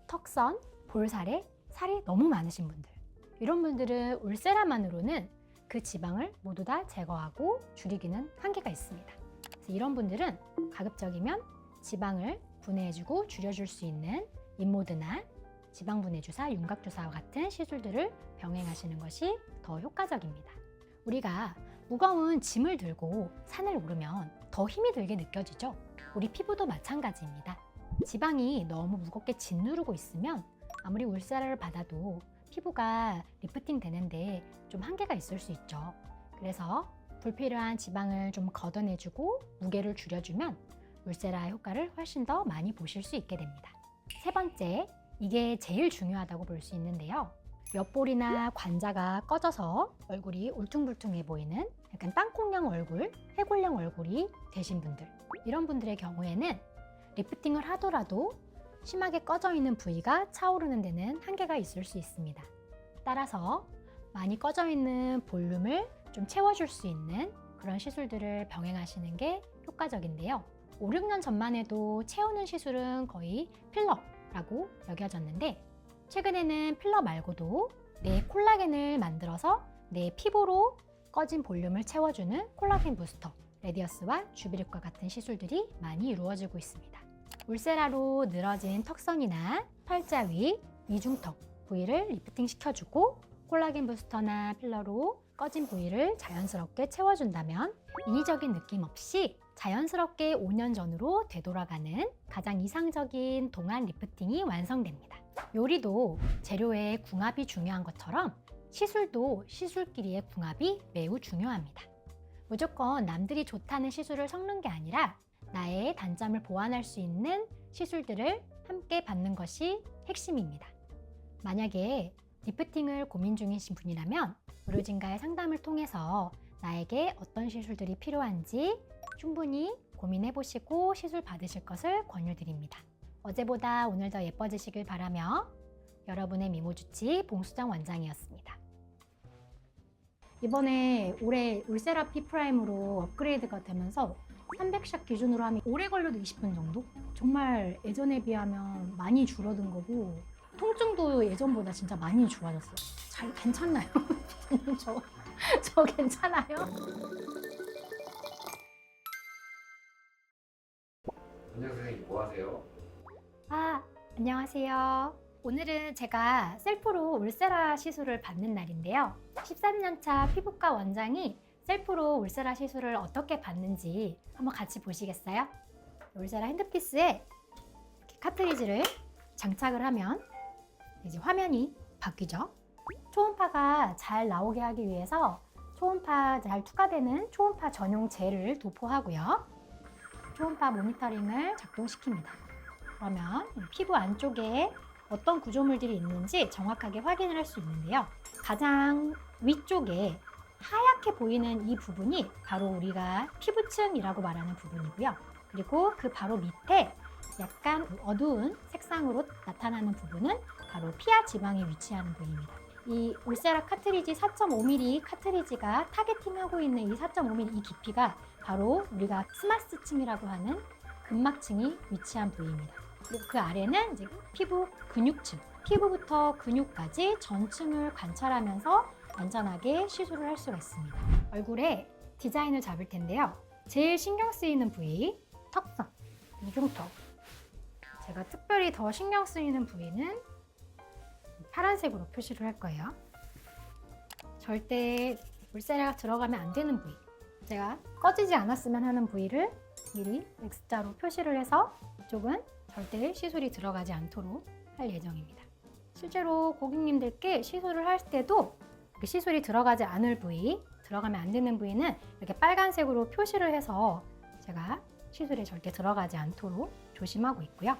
턱선, 볼살에 살이 너무 많으신 분들, 이런 분들은 울세라만으로는 그 지방을 모두 다 제거하고 줄이기는 한계가 있습니다. 그래서 이런 분들은 가급적이면 지방을 분해해주고 줄여줄 수 있는 인모드나 지방분해주사, 윤곽주사와 같은 시술들을 병행하시는 것이 더 효과적입니다. 우리가 무거운 짐을 들고 산을 오르면 더 힘이 들게 느껴지죠? 우리 피부도 마찬가지입니다. 지방이 너무 무겁게 짓누르고 있으면 아무리 울세라를 받아도 피부가 리프팅 되는데 좀 한계가 있을 수 있죠. 그래서 불필요한 지방을 좀 걷어내주고 무게를 줄여주면 울세라 효과를 훨씬 더 많이 보실 수 있게 됩니다. 세 번째, 이게 제일 중요하다고 볼 수 있는데요. 옆볼이나 관자가 꺼져서 얼굴이 울퉁불퉁해 보이는 약간 땅콩형 얼굴, 해골형 얼굴이 되신 분들, 이런 분들의 경우에는 리프팅을 하더라도 심하게 꺼져 있는 부위가 차오르는 데는 한계가 있을 수 있습니다. 따라서 많이 꺼져 있는 볼륨을 좀 채워줄 수 있는 그런 시술들을 병행하시는 게 효과적인데요. 5, 6년 전만 해도 채우는 시술은 거의 필러라고 여겨졌는데 최근에는 필러 말고도 내 콜라겐을 만들어서 내 피부로 꺼진 볼륨을 채워주는 콜라겐 부스터, 레디어스와 주비립과 같은 시술들이 많이 이루어지고 있습니다. 울세라로 늘어진 턱선이나 팔자 위, 이중턱 부위를 리프팅 시켜주고 콜라겐 부스터나 필러로 꺼진 부위를 자연스럽게 채워준다면 인위적인 느낌 없이 자연스럽게 5년 전으로 되돌아가는 가장 이상적인 동안 리프팅이 완성됩니다. 요리도 재료의 궁합이 중요한 것처럼 시술도 시술끼리의 궁합이 매우 중요합니다. 무조건 남들이 좋다는 시술을 섞는 게 아니라 나의 단점을 보완할 수 있는 시술들을 함께 받는 것이 핵심입니다. 만약에 리프팅을 고민 중이신 분이라면 의료진과의 상담을 통해서 나에게 어떤 시술들이 필요한지 충분히 고민해 보시고 시술 받으실 것을 권유드립니다. 어제보다 오늘 더 예뻐지시길 바라며 여러분의 미모주치 봉수정 원장이었습니다. 이번에 올해 울세라 피 프라임으로 업그레이드가 되면서 300샷 기준으로 하면 오래 걸려도 20분 정도? 정말 예전에 비하면 많이 줄어든 거고 통증도 예전보다 진짜 많이 좋아졌어요. 잘 괜찮나요? 저 괜찮아요? 원장 선생님 뭐 하세요? 안녕하세요. 오늘은 제가 셀프로 울세라 시술을 받는 날인데요. 13년차 피부과 원장이 셀프로 울세라 시술을 어떻게 받는지 한번 같이 보시겠어요? 울세라 핸드피스에 이렇게 카트리지를 장착을 하면 이제 화면이 바뀌죠. 초음파가 잘 나오게 하기 위해서 초음파 잘 투과되는 초음파 전용 젤을 도포하고요. 초음파 모니터링을 작동시킵니다. 그러면 피부 안쪽에 어떤 구조물들이 있는지 정확하게 확인을 할 수 있는데요. 가장 위쪽에 하얗게 보이는 이 부분이 바로 우리가 피부층이라고 말하는 부분이고요. 그리고 그 바로 밑에 약간 어두운 색상으로 나타나는 부분은 바로 피하 지방이 위치하는 부위입니다. 이 울세라 카트리지 4.5mm 카트리지가 타겟팅하고 있는 이 4.5mm 이 깊이가 바로 우리가 스마스층이라고 하는 근막층이 위치한 부위입니다. 그리고 그 아래는 이제 피부 근육층, 피부부터 근육까지 전층을 관찰하면서 안전하게 시술을 할 수가 있습니다. 얼굴에 디자인을 잡을 텐데요. 제일 신경 쓰이는 부위, 턱선, 이중턱. 제가 특별히 더 신경 쓰이는 부위는 파란색으로 표시를 할 거예요. 절대 울세라가 들어가면 안 되는 부위. 제가 꺼지지 않았으면 하는 부위를 미리 X자로 표시를 해서 이쪽은 절대 시술이 들어가지 않도록 할 예정입니다. 실제로 고객님들께 시술을 할 때도 시술이 들어가지 않을 부위, 들어가면 안 되는 부위는 이렇게 빨간색으로 표시를 해서 제가 시술에 절대 들어가지 않도록 조심하고 있고요.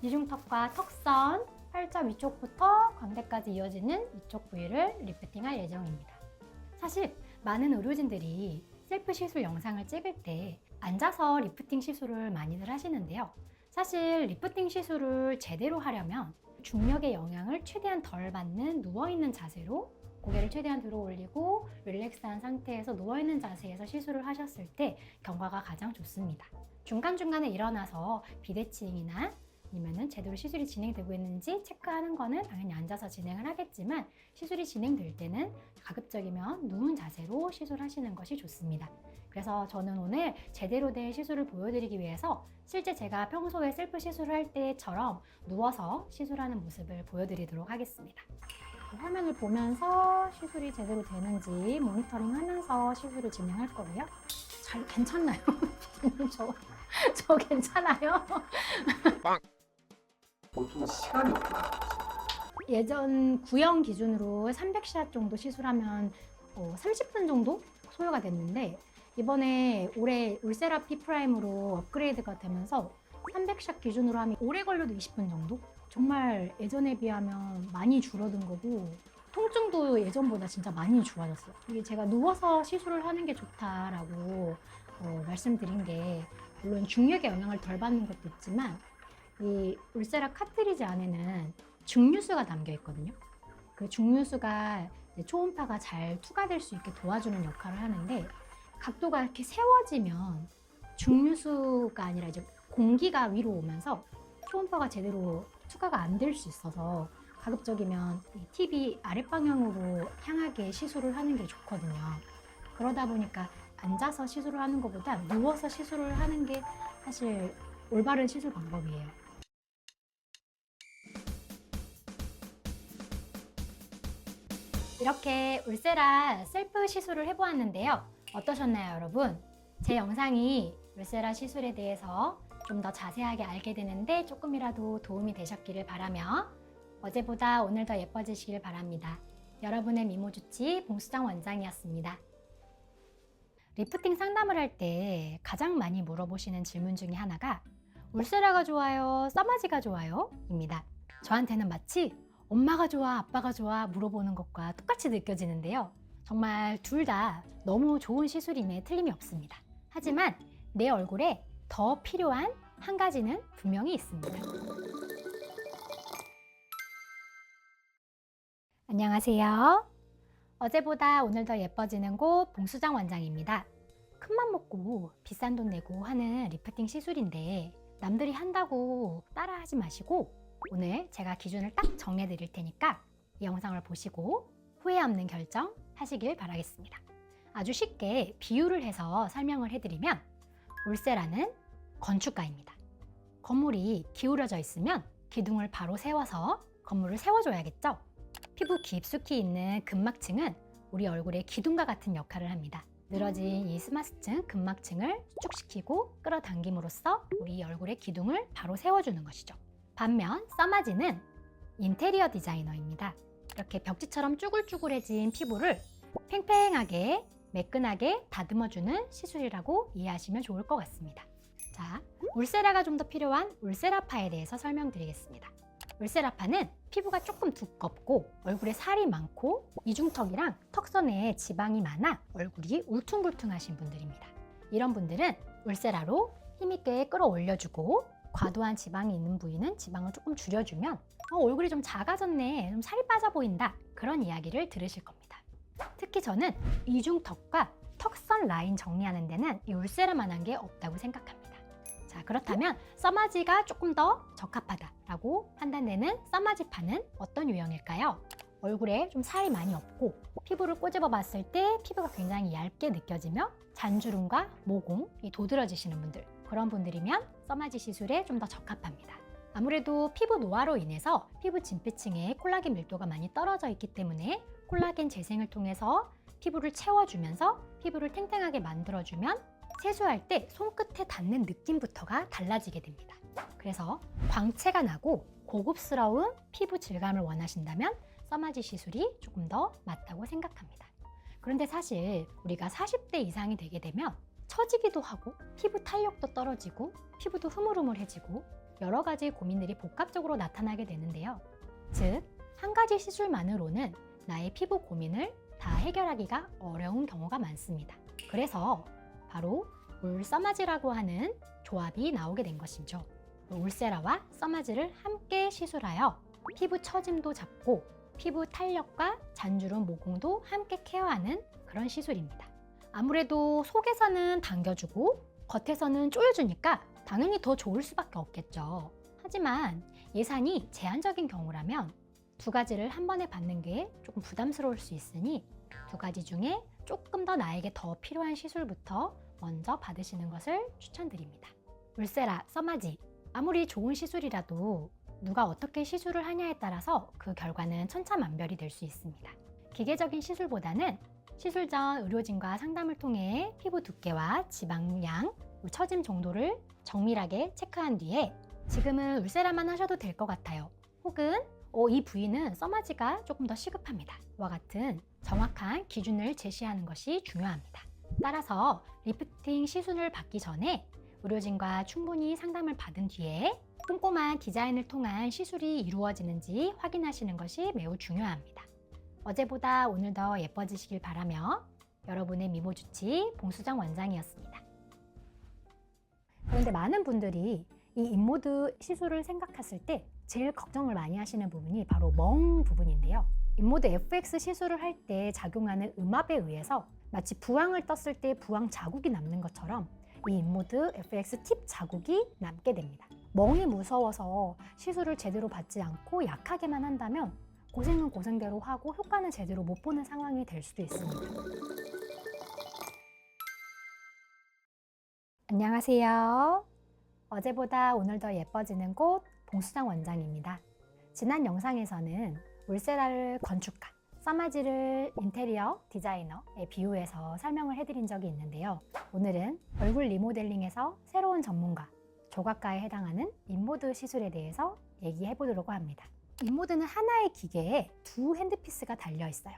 이중턱과 턱선, 팔자 위쪽부터 광대까지 이어지는 이쪽 부위를 리프팅할 예정입니다. 사실 많은 의료진들이 셀프 시술 영상을 찍을 때 앉아서 리프팅 시술을 많이들 하시는데요. 사실 리프팅 시술을 제대로 하려면 중력의 영향을 최대한 덜 받는 누워있는 자세로 고개를 최대한 들어 올리고 릴렉스한 상태에서 누워있는 자세에서 시술을 하셨을 때 경과가 가장 좋습니다. 중간중간에 일어나서 비대칭이나 아니면은 제대로 시술이 진행되고 있는지 체크하는 거는 당연히 앉아서 진행을 하겠지만 시술이 진행될 때는 가급적이면 누운 자세로 시술하시는 것이 좋습니다. 그래서 저는 오늘 제대로 된 시술을 보여드리기 위해서 실제 제가 평소에 셀프 시술을 할 때처럼 누워서 시술하는 모습을 보여드리도록 하겠습니다. 화면을 보면서 시술이 제대로 되는지 모니터링 하면서 시술을 진행할 거고요. 잘 괜찮나요? 저 괜찮아요? 보통 시간이 어떻게 돼요? 예전 구형 기준으로 300샷 정도 시술하면 30분 정도 소요가 됐는데 이번에 올해 울세라 피 프라임으로 업그레이드가 되면서 300샷 기준으로 하면 오래 걸려도 20분 정도? 정말 예전에 비하면 많이 줄어든 거고 통증도 예전보다 진짜 많이 좋아졌어요. 이게 제가 누워서 시술을 하는 게 좋다라고 말씀드린 게 물론 중력의 영향을 덜 받는 것도 있지만 이 울세라 카트리지 안에는 증류수가 담겨 있거든요. 그 증류수가 초음파가 잘 투과될 수 있게 도와주는 역할을 하는데 각도가 이렇게 세워지면 증류수가 아니라 이제 공기가 위로 오면서 초음파가 제대로 투과가 안 될 수 있어서 가급적이면 이 팁이 아랫방향으로 향하게 시술을 하는 게 좋거든요. 그러다 보니까 앉아서 시술을 하는 것보다 누워서 시술을 하는 게 사실 올바른 시술 방법이에요. 이렇게 울세라 셀프 시술을 해보았는데요. 어떠셨나요, 여러분? 제 영상이 울세라 시술에 대해서 좀 더 자세하게 알게 되는데 조금이라도 도움이 되셨기를 바라며 어제보다 오늘 더 예뻐지시길 바랍니다. 여러분의 미모주치 봉수정 원장이었습니다. 리프팅 상담을 할 때 가장 많이 물어보시는 질문 중에 하나가 울세라가 좋아요? 써마지가 좋아요? 입니다. 저한테는 마치 엄마가 좋아, 아빠가 좋아 물어보는 것과 똑같이 느껴지는데요. 정말 둘 다 너무 좋은 시술임에 틀림이 없습니다. 하지만 내 얼굴에 더 필요한 한 가지는 분명히 있습니다. 안녕하세요. 어제보다 오늘 더 예뻐지는 곳 봉수정 원장입니다. 큰맘 먹고 비싼 돈 내고 하는 리프팅 시술인데 남들이 한다고 따라하지 마시고 오늘 제가 기준을 딱 정해 드릴 테니까 이 영상을 보시고 후회 없는 결정 하시길 바라겠습니다. 아주 쉽게 비유를 해서 설명을 해드리면 울세라는 건축가입니다. 건물이 기울어져 있으면 기둥을 바로 세워서 건물을 세워줘야겠죠? 피부 깊숙이 있는 근막층은 우리 얼굴의 기둥과 같은 역할을 합니다. 늘어진 이 스마스층, 근막층을 수축시키고 끌어당김으로써 우리 얼굴의 기둥을 바로 세워주는 것이죠. 반면 써마지는 인테리어 디자이너입니다. 이렇게 벽지처럼 쭈글쭈글해진 피부를 팽팽하게 매끈하게 다듬어주는 시술이라고 이해하시면 좋을 것 같습니다. 자, 울세라가 좀 더 필요한 울세라파에 대해서 설명드리겠습니다. 울세라파는 피부가 조금 두껍고 얼굴에 살이 많고 이중턱이랑 턱선에 지방이 많아 얼굴이 울퉁불퉁하신 분들입니다. 이런 분들은 울세라로 힘있게 끌어올려주고 과도한 지방이 있는 부위는 지방을 조금 줄여주면 얼굴이 좀 작아졌네, 좀 살이 빠져 보인다, 그런 이야기를 들으실 겁니다. 특히 저는 이중턱과 턱선 라인 정리하는 데는 이 울세라만한 게 없다고 생각합니다. 자, 그렇다면 써마지가 조금 더 적합하다라고 판단되는 써마지파는 어떤 유형일까요? 얼굴에 좀 살이 많이 없고 피부를 꼬집어 봤을 때 피부가 굉장히 얇게 느껴지며 잔주름과 모공이 도드라지시는 분들, 그런 분들이면 써마지 시술에 좀 더 적합합니다. 아무래도 피부 노화로 인해서 피부 진피층에 콜라겐 밀도가 많이 떨어져 있기 때문에 콜라겐 재생을 통해서 피부를 채워주면서 피부를 탱탱하게 만들어주면 세수할 때 손끝에 닿는 느낌부터가 달라지게 됩니다. 그래서 광채가 나고 고급스러운 피부 질감을 원하신다면 써마지 시술이 조금 더 맞다고 생각합니다. 그런데 사실 우리가 40대 이상이 되게 되면 처지기도 하고 피부 탄력도 떨어지고 피부도 흐물흐물해지고 여러 가지 고민들이 복합적으로 나타나게 되는데요. 즉, 한 가지 시술만으로는 나의 피부 고민을 다 해결하기가 어려운 경우가 많습니다. 그래서 바로 울써마지라고 하는 조합이 나오게 된 것이죠. 울세라와 써마지를 함께 시술하여 피부 처짐도 잡고 피부 탄력과 잔주름, 모공도 함께 케어하는 그런 시술입니다. 아무래도 속에서는 당겨주고 겉에서는 조여주니까 당연히 더 좋을 수밖에 없겠죠. 하지만 예산이 제한적인 경우라면 두 가지를 한 번에 받는 게 조금 부담스러울 수 있으니 두 가지 중에 조금 더 나에게 더 필요한 시술부터 먼저 받으시는 것을 추천드립니다. 울세라, 써마지, 아무리 좋은 시술이라도 누가 어떻게 시술을 하냐에 따라서 그 결과는 천차만별이 될 수 있습니다. 기계적인 시술보다는 시술 전 의료진과 상담을 통해 피부 두께와 지방량, 처짐 정도를 정밀하게 체크한 뒤에 지금은 울세라만 하셔도 될 것 같아요. 혹은 이 부위는 써마지가 조금 더 시급합니다. 와 같은 정확한 기준을 제시하는 것이 중요합니다. 따라서 리프팅 시술을 받기 전에 의료진과 충분히 상담을 받은 뒤에 꼼꼼한 디자인을 통한 시술이 이루어지는지 확인하시는 것이 매우 중요합니다. 어제보다 오늘 더 예뻐지시길 바라며 여러분의 미모주치 봉수정 원장이었습니다. 그런데 많은 분들이 이 인모드 시술을 생각했을 때 제일 걱정을 많이 하시는 부분이 바로 멍 부분인데요. 인모드 FX 시술을 할 때 작용하는 음압에 의해서 마치 부항을 떴을 때 부항 자국이 남는 것처럼 이 인모드 FX 팁 자국이 남게 됩니다. 멍이 무서워서 시술을 제대로 받지 않고 약하게만 한다면 고생은 고생대로 하고 효과는 제대로 못 보는 상황이 될 수도 있습니다. 안녕하세요. 어제보다 오늘 더 예뻐지는 곳 봉수정 원장입니다. 지난 영상에서는 울세라를 건축가, 써마지를 인테리어 디자이너에 비유해서 설명을 해드린 적이 있는데요. 오늘은 얼굴 리모델링에서 새로운 전문가, 조각가에 해당하는 인모드 시술에 대해서 얘기해 보도록 합니다. 인모드는 하나의 기계에 두 핸드피스가 달려 있어요.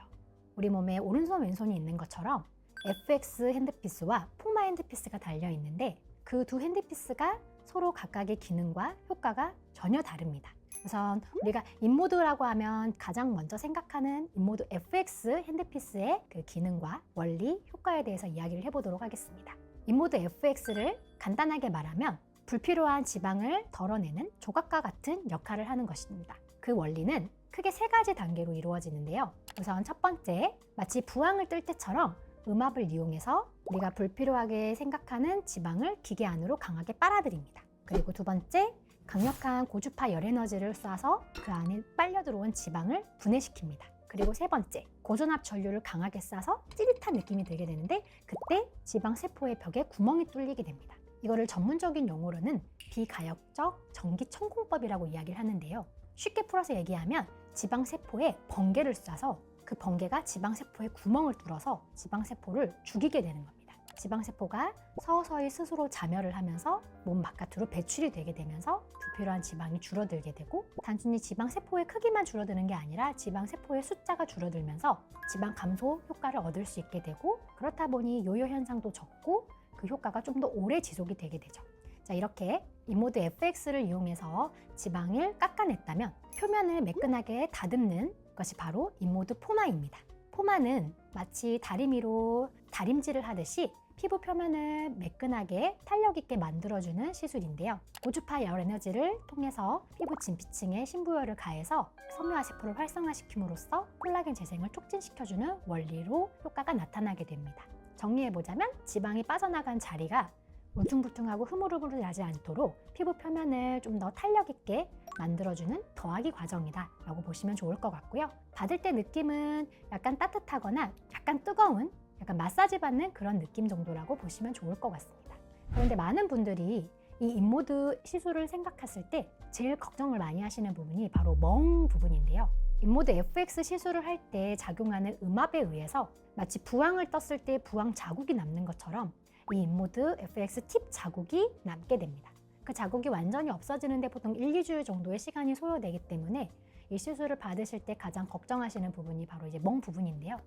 우리 몸에 오른손 왼손이 있는 것처럼 FX 핸드피스와 포마 핸드피스가 달려 있는데 그 두 핸드피스가 서로 각각의 기능과 효과가 전혀 다릅니다. 우선 우리가 인모드라고 하면 가장 먼저 생각하는 인모드 FX 핸드피스의 그 기능과 원리, 효과에 대해서 이야기를 해보도록 하겠습니다. 인모드 FX를 간단하게 말하면 불필요한 지방을 덜어내는 조각과 같은 역할을 하는 것입니다. 그 원리는 크게 세 가지 단계로 이루어지는데요. 우선 첫 번째, 마치 부항을 뜰 때처럼 음압을 이용해서 우리가 불필요하게 생각하는 지방을 기계 안으로 강하게 빨아들입니다. 그리고 두 번째, 강력한 고주파 열에너지를 쏴서 그 안에 빨려 들어온 지방을 분해시킵니다. 그리고 세 번째, 고전압 전류를 강하게 쏴서 찌릿한 느낌이 들게 되는데 그때 지방세포의 벽에 구멍이 뚫리게 됩니다. 이거를 전문적인 용어로는 비가역적 전기 천공법이라고 이야기를 하는데요. 쉽게 풀어서 얘기하면 지방세포에 번개를 쏴서 그 번개가 지방세포에 구멍을 뚫어서 지방세포를 죽이게 되는 겁니다. 지방세포가 서서히 스스로 자멸을 하면서 몸 바깥으로 배출이 되게 되면서 불필요한 지방이 줄어들게 되고 단순히 지방세포의 크기만 줄어드는 게 아니라 지방세포의 숫자가 줄어들면서 지방 감소 효과를 얻을 수 있게 되고 그렇다 보니 요요 현상도 적고 그 효과가 좀 더 오래 지속이 되게 되죠. 자, 이렇게 인모드 FX를 이용해서 지방을 깎아냈다면 표면을 매끈하게 다듬는 것이 바로 인모드 포마입니다. 포마는 마치 다리미로 다림질을 하듯이 피부 표면을 매끈하게 탄력 있게 만들어주는 시술인데요. 고주파 열 에너지를 통해서 피부 진피층에 신부열을 가해서 섬유화 세포를 활성화시킴으로써 콜라겐 재생을 촉진시켜주는 원리로 효과가 나타나게 됩니다. 정리해보자면 지방이 빠져나간 자리가 울퉁불퉁하고 흐물흐물하지 않도록 피부 표면을 좀 더 탄력 있게 만들어주는 더하기 과정이다 라고 보시면 좋을 것 같고요. 받을 때 느낌은 약간 따뜻하거나 약간 뜨거운 약간 마사지 받는 그런 느낌 정도라고 보시면 좋을 것 같습니다. 그런데 많은 분들이 이 인모드 시술을 생각했을 때 제일 걱정을 많이 하시는 부분이 바로 멍 부분인데요. 인모드 FX 시술을 할 때 작용하는 음압에 의해서 마치 부항을 떴을 때 부항 자국이 남는 것처럼 이 인모드 FX 팁 자국이 남게 됩니다. 그 자국이 완전히 없어지는데 보통 1, 2주 정도의 시간이 소요되기 때문에 이 시술을 받으실 때 가장 걱정하시는 부분이 바로 이제 멍 부분인데요.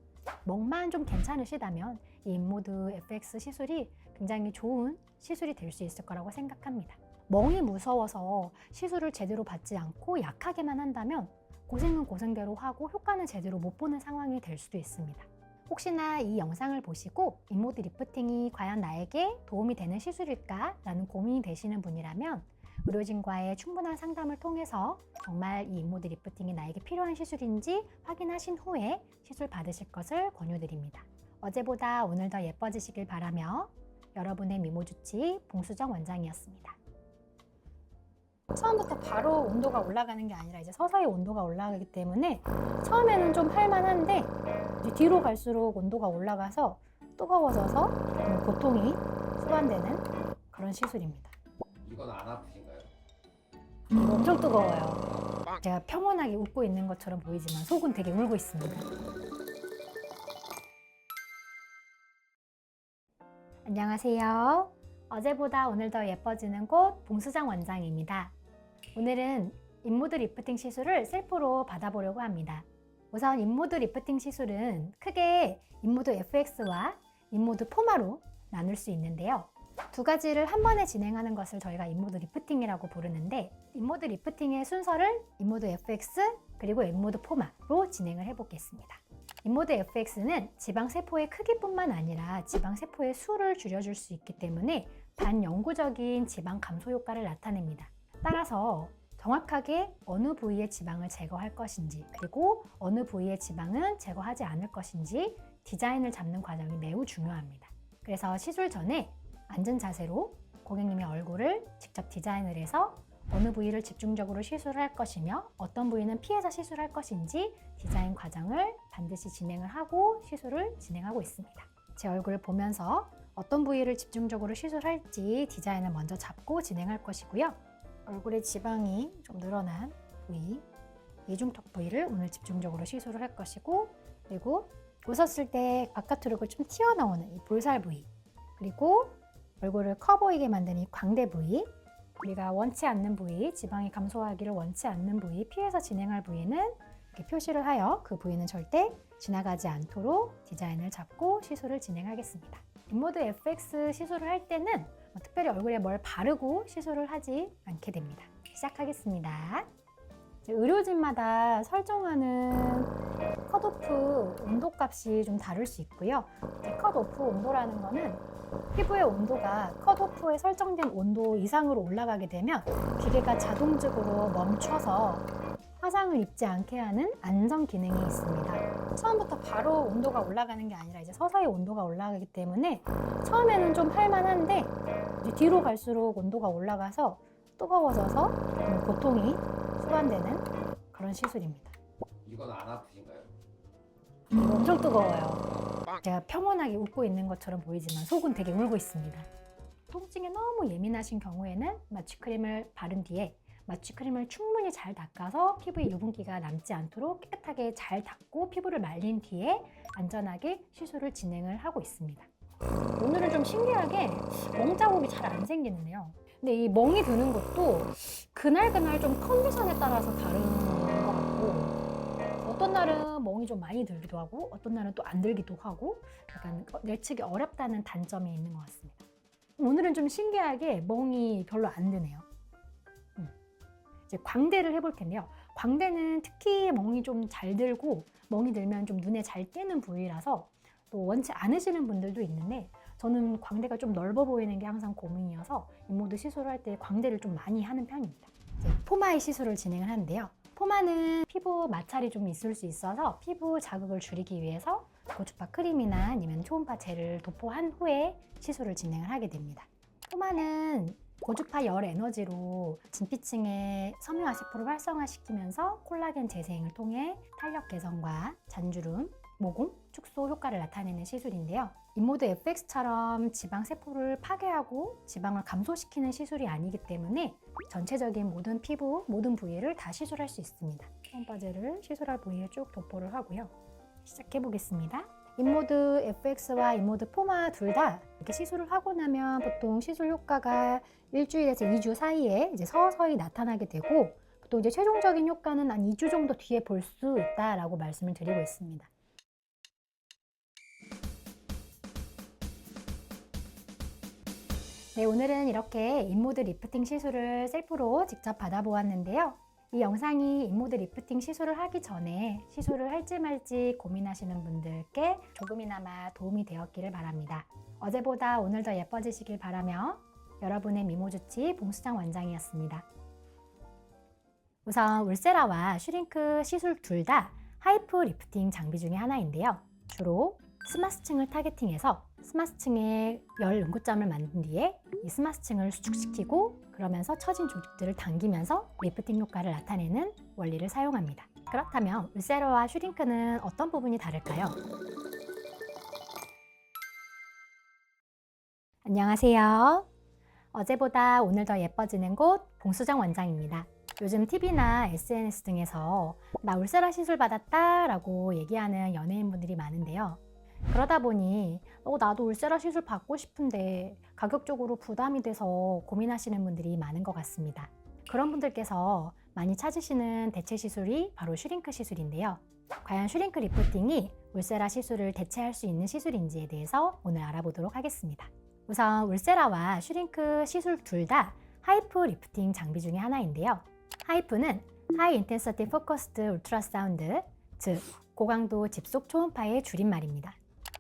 멍만 좀 괜찮으시다면 이 인모드 FX 시술이 굉장히 좋은 시술이 될 수 있을 거라고 생각합니다. 멍이 무서워서 시술을 제대로 받지 않고 약하게만 한다면 고생은 고생대로 하고 효과는 제대로 못 보는 상황이 될 수도 있습니다. 혹시나 이 영상을 보시고 인모드 리프팅이 과연 나에게 도움이 되는 시술일까 라는 고민이 되시는 분이라면 의료진과의 충분한 상담을 통해서 정말 이 인모드 리프팅이 나에게 필요한 시술인지 확인하신 후에 시술 받으실 것을 권유드립니다. 어제보다 오늘 더 예뻐지시길 바라며 여러분의 미모주치 봉수정 원장이었습니다. 처음부터 바로 온도가 올라가는 게 아니라 이제 서서히 온도가 올라가기 때문에 처음에는 좀 할만한데 이제 뒤로 갈수록 온도가 올라가서 뜨거워져서 고통이 수반되는 그런 시술입니다. 이건 안 아프신가요? 엄청 뜨거워요. 제가 평온하게 웃고 있는 것처럼 보이지만 속은 되게 울고 있습니다. 안녕하세요. 어제보다 오늘 더 예뻐지는 곳 봉수정 원장입니다. 오늘은 인모드 리프팅 시술을 셀프로 받아보려고 합니다. 우선 인모드 리프팅 시술은 크게 인모드 FX와 인모드 포마로 나눌 수 있는데요. 두 가지를 한 번에 진행하는 것을 저희가 인모드 리프팅이라고 부르는데 인모드 리프팅의 순서를 인모드 FX 그리고 인모드 포마로 진행을 해보겠습니다. 인모드 FX는 지방세포의 크기뿐만 아니라 지방세포의 수를 줄여줄 수 있기 때문에 반영구적인 지방 감소 효과를 나타냅니다. 따라서 정확하게 어느 부위의 지방을 제거할 것인지 그리고 어느 부위의 지방은 제거하지 않을 것인지 디자인을 잡는 과정이 매우 중요합니다. 그래서 시술 전에 앉은 자세로 고객님의 얼굴을 직접 디자인을 해서 어느 부위를 집중적으로 시술을 할 것이며 어떤 부위는 피해서 시술할 것인지 디자인 과정을 반드시 진행을 하고 시술을 진행하고 있습니다. 제 얼굴을 보면서 어떤 부위를 집중적으로 시술할지 디자인을 먼저 잡고 진행할 것이고요. 얼굴에 지방이 좀 늘어난 부위, 이중턱 부위를 오늘 집중적으로 시술을 할 것이고, 그리고 웃었을 때 바깥으로 좀 튀어나오는 이 볼살 부위, 그리고 얼굴을 커 보이게 만드는 이 광대 부위, 우리가 원치 않는 부위, 지방이 감소하기를 원치 않는 부위, 피해서 진행할 부위는 이렇게 표시를 하여 그 부위는 절대 지나가지 않도록 디자인을 잡고 시술을 진행하겠습니다. 인모드 FX 시술을 할 때는 특별히 얼굴에 뭘 바르고 시술을 하지 않게 됩니다. 시작하겠습니다. 의료진마다 설정하는 컷오프 온도값이 좀 다를 수 있고요. 컷오프 온도라는 거는 피부의 온도가 컷오프에 설정된 온도 이상으로 올라가게 되면 기계가 자동적으로 멈춰서 화상을 입지 않게 하는 안전 기능이 있습니다. 처음부터 바로 온도가 올라가는 게 아니라 이제 서서히 온도가 올라가기 때문에 처음에는 좀 할만한데 이제 뒤로 갈수록 온도가 올라가서 뜨거워져서 고통이 수반되는 그런 시술입니다. 이건 안 아프신가요? 엄청 뜨거워요. 제가 평온하게 웃고 있는 것처럼 보이지만 속은 되게 울고 있습니다. 통증에 너무 예민하신 경우에는 마취크림을 바른 뒤에 마취크림을 충분히 잘 닦아서 피부에 유분기가 남지 않도록 깨끗하게 잘 닦고 피부를 말린 뒤에 안전하게 시술을 진행을 하고 있습니다. 오늘은 좀 신기하게 멍 자국이 잘 안 생기는데요. 근데 이 멍이 드는 것도 그날그날 좀 컨디션에 따라서 다른 것 같고, 어떤 날은 멍이 좀 많이 들기도 하고 어떤 날은 또 안 들기도 하고 약간 예측이 어렵다는 단점이 있는 것 같습니다. 오늘은 좀 신기하게 멍이 별로 안 드네요. 이제 광대를 해볼 텐데요. 광대는 특히 멍이 좀 잘 들고 멍이 들면 좀 눈에 잘 띄는 부위라서 또 원치 않으시는 분들도 있는데, 저는 광대가 좀 넓어 보이는 게 항상 고민이어서 인모드 시술을 할 때 광대를 좀 많이 하는 편입니다. 이제 포마의 시술을 진행을 하는데요. 포마는 피부 마찰이 좀 있을 수 있어서 피부 자극을 줄이기 위해서 고주파 크림이나 아니면 초음파 젤을 도포한 후에 시술을 진행을 하게 됩니다. 포마는 고주파 열 에너지로 진피층의 섬유화 세포를 활성화시키면서 콜라겐 재생을 통해 탄력 개선과 잔주름, 모공, 축소 효과를 나타내는 시술인데요. 인모드 FX처럼 지방 세포를 파괴하고 지방을 감소시키는 시술이 아니기 때문에 전체적인 모든 피부, 모든 부위를 다 시술할 수 있습니다. 초음파 젤을 시술할 부위에 쭉 도포를 하고요. 시작해 보겠습니다. 인모드 FX와 인모드 포마 둘 다 이렇게 시술을 하고 나면 보통 시술 효과가 일주일에서 2주 사이에 이제 서서히 나타나게 되고, 보통 이제 최종적인 효과는 한 2주 정도 뒤에 볼 수 있다라고 말씀을 드리고 있습니다. 네, 오늘은 이렇게 인모드 리프팅 시술을 셀프로 직접 받아보았는데요. 이 영상이 인모드 리프팅 시술을 하기 전에 시술을 할지 말지 고민하시는 분들께 조금이나마 도움이 되었기를 바랍니다. 어제보다 오늘 더 예뻐지시길 바라며 여러분의 미모주치 봉수장 원장이었습니다. 우선 울세라와 슈링크 시술 둘 다 하이프 리프팅 장비 중에 하나인데요. 주로 스마스층을 타겟팅해서 스마스층에 열 응고점을 만든 뒤에 이 스마스층을 수축시키고 그러면서 처진 조직들을 당기면서 리프팅 효과를 나타내는 원리를 사용합니다. 그렇다면 울세라와 슈링크는 어떤 부분이 다를까요? 안녕하세요. 어제보다 오늘 더 예뻐지는 곳 봉수정 원장입니다. 요즘 TV나 SNS 등에서 나 울세라 시술 받았다 라고 얘기하는 연예인분들이 많은데요. 그러다 보니 나도 울세라 시술 받고 싶은데 가격적으로 부담이 돼서 고민하시는 분들이 많은 것 같습니다. 그런 분들께서 많이 찾으시는 대체 시술이 바로 슈링크 시술인데요. 과연 슈링크 리프팅이 울세라 시술을 대체할 수 있는 시술인지에 대해서 오늘 알아보도록 하겠습니다. 우선 울세라와 슈링크 시술 둘 다 하이프 리프팅 장비 중에 하나인데요. 하이프는 하이 인텐시티 포커스드 울트라사운드, 즉 고강도 집속 초음파의 줄임말입니다.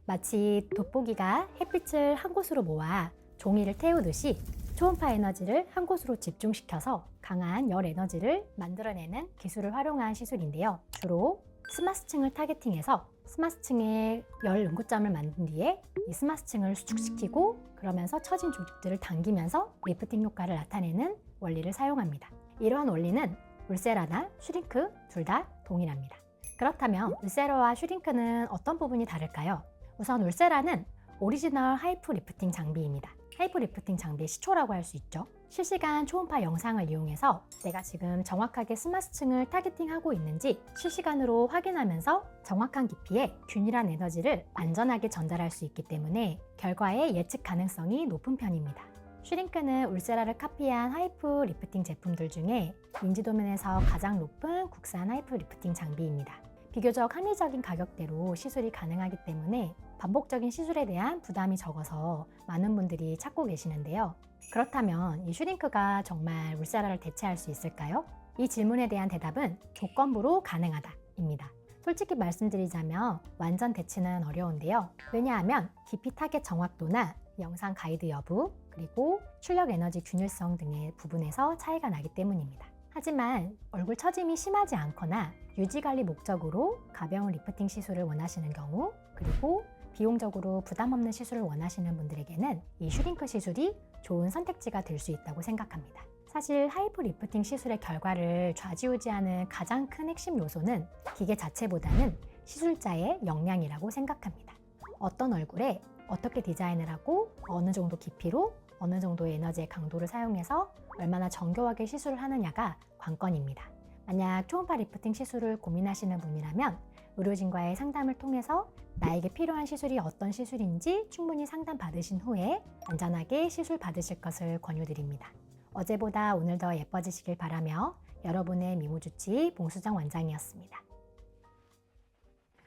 마치 돋보기가 햇빛을 한 곳으로 모아 종이를 태우듯이 초음파 에너지를 한 곳으로 집중시켜서 강한 열 에너지를 만들어내는 기술을 활용한 시술인데요. 주로 스마스층을 타겟팅해서 스마스층에 열 응고점을 만든 뒤에 이 스마스층을 수축시키고 그러면서 처진 조직들을 당기면서 리프팅 효과를 나타내는 원리를 사용합니다. 이러한 원리는 울세라나 슈링크 둘 다 동일합니다. 그렇다면 울세라와 슈링크는 어떤 부분이 다를까요? 우선 울세라는 오리지널 하이프 리프팅 장비입니다. 하이프 리프팅 장비의 시초라고 할 수 있죠. 실시간 초음파 영상을 이용해서 내가 지금 정확하게 스마스층을 타겟팅하고 있는지 실시간으로 확인하면서 정확한 깊이에 균일한 에너지를 안전하게 전달할 수 있기 때문에 결과의 예측 가능성이 높은 편입니다. 슈링크는 울세라를 카피한 하이프 리프팅 제품들 중에 인지도면에서 가장 높은 국산 하이프 리프팅 장비입니다. 비교적 합리적인 가격대로 시술이 가능하기 때문에 반복적인 시술에 대한 부담이 적어서 많은 분들이 찾고 계시는데요. 그렇다면 이 슈링크가 정말 울세라를 대체할 수 있을까요? 이 질문에 대한 대답은 조건부로 가능하다입니다. 솔직히 말씀드리자면 완전 대체는 어려운데요. 왜냐하면 깊이 타겟 정확도나 영상 가이드 여부, 그리고 출력 에너지 균일성 등의 부분에서 차이가 나기 때문입니다. 하지만 얼굴 처짐이 심하지 않거나 유지관리 목적으로 가벼운 리프팅 시술을 원하시는 경우, 그리고 비용적으로 부담 없는 시술을 원하시는 분들에게는 이 슈링크 시술이 좋은 선택지가 될 수 있다고 생각합니다. 사실 하이프 리프팅 시술의 결과를 좌지우지하는 가장 큰 핵심 요소는 기계 자체보다는 시술자의 역량이라고 생각합니다. 어떤 얼굴에 어떻게 디자인을 하고 어느 정도 깊이로 어느 정도의 에너지의 강도를 사용해서 얼마나 정교하게 시술을 하느냐가 관건입니다. 만약 초음파 리프팅 시술을 고민하시는 분이라면 의료진과의 상담을 통해서 나에게 필요한 시술이 어떤 시술인지 충분히 상담 받으신 후에 안전하게 시술 받으실 것을 권유드립니다. 어제보다 오늘 더 예뻐지시길 바라며 여러분의 미모주치 봉수정 원장이었습니다.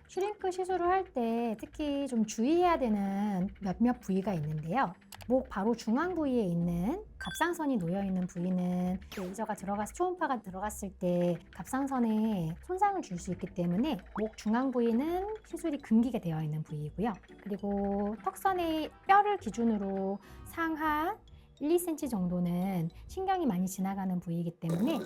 슈링크 시술을 할 때 특히 좀 주의해야 되는 몇몇 부위가 있는데요. 목 바로 중앙 부위에 있는 갑상선이 놓여 있는 부위는 레이저가 들어가서 초음파가 들어갔을 때 갑상선에 손상을 줄 수 있기 때문에 목 중앙 부위는 시술이 금기게 되어 있는 부위이고요. 그리고 턱선의 뼈를 기준으로 상하 1, 2cm 정도는 신경이 많이 지나가는 부위이기 때문에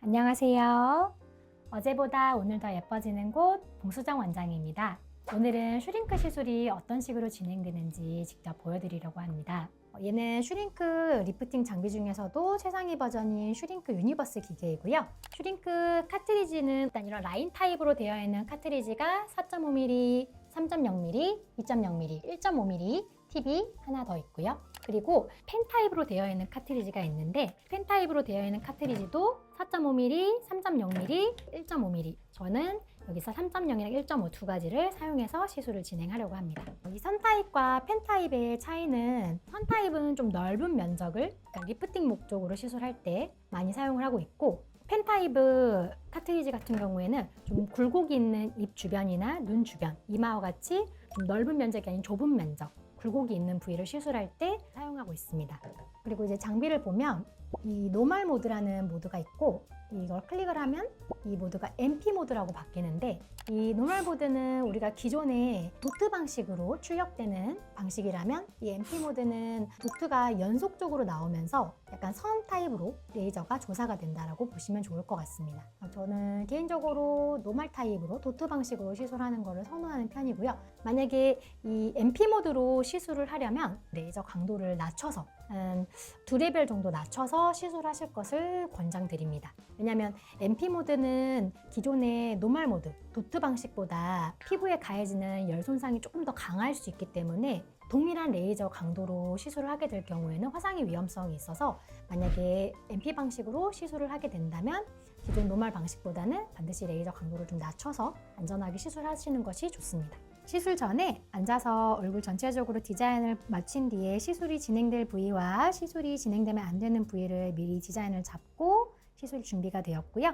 안녕하세요. 어제보다 오늘 더 예뻐지는 곳 봉수정 원장입니다. 오늘은 슈링크 시술이 어떤 식으로 진행되는지 직접 보여드리려고 합니다. 얘는 슈링크 리프팅 장비 중에서도 최상위 버전인 슈링크 유니버스 기계이고요. 슈링크 카트리지는 일단 이런 라인 타입으로 되어 있는 카트리지가 4.5mm, 3.0mm, 2.0mm, 1.5mm 팁이 하나 더 있고요. 그리고 펜 타입으로 되어 있는 카트리지가 있는데 펜 타입으로 되어 있는 카트리지도 4.5mm, 3.0mm, 1.5mm 저는 여기서 3.0이랑 1.5 두 가지를 사용해서 시술을 진행하려고 합니다. 이 선 타입과 펜 타입의 차이는 선 타입은 좀 넓은 면적을 그러니까 리프팅 목적으로 시술할 때 많이 사용을 하고 있고 펜 타입 카트리지 같은 경우에는 좀 굴곡이 있는 입 주변이나 눈 주변, 이마와 같이 좀 넓은 면적이 아닌 좁은 면적 굴곡이 있는 부위를 시술할 때 사용하고 있습니다. 그리고 이제 장비를 보면 이 노멀 모드라는 모드가 있고 이걸 클릭을 하면 이 모드가 MP 모드라고 바뀌는데 이 노멀 모드는 우리가 기존의 도트 방식으로 출력되는 방식이라면 이 MP 모드는 도트가 연속적으로 나오면서 약간 선 타입으로 레이저가 조사가 된다라고 보시면 좋을 것 같습니다. 저는 개인적으로 노멀 타입으로 도트 방식으로 시술하는 것을 선호하는 편이고요. 만약에 이 MP 모드로 시술을 하려면 레이저 강도를 낮춰서 한 2레벨 정도 낮춰서 시술하실 것을 권장드립니다. 왜냐하면 MP 모드는 기존의 노멀 모드, 도트 방식보다 피부에 가해지는 열 손상이 조금 더 강할 수 있기 때문에 동일한 레이저 강도로 시술을 하게 될 경우에는 화상의 위험성이 있어서 만약에 MP 방식으로 시술을 하게 된다면 기존 노멀 방식보다는 반드시 레이저 강도를 좀 낮춰서 안전하게 시술하시는 것이 좋습니다. 시술 전에 앉아서 얼굴 전체적으로 디자인을 마친 뒤에 시술이 진행될 부위와 시술이 진행되면 안 되는 부위를 미리 디자인을 잡고 시술 준비가 되었고요.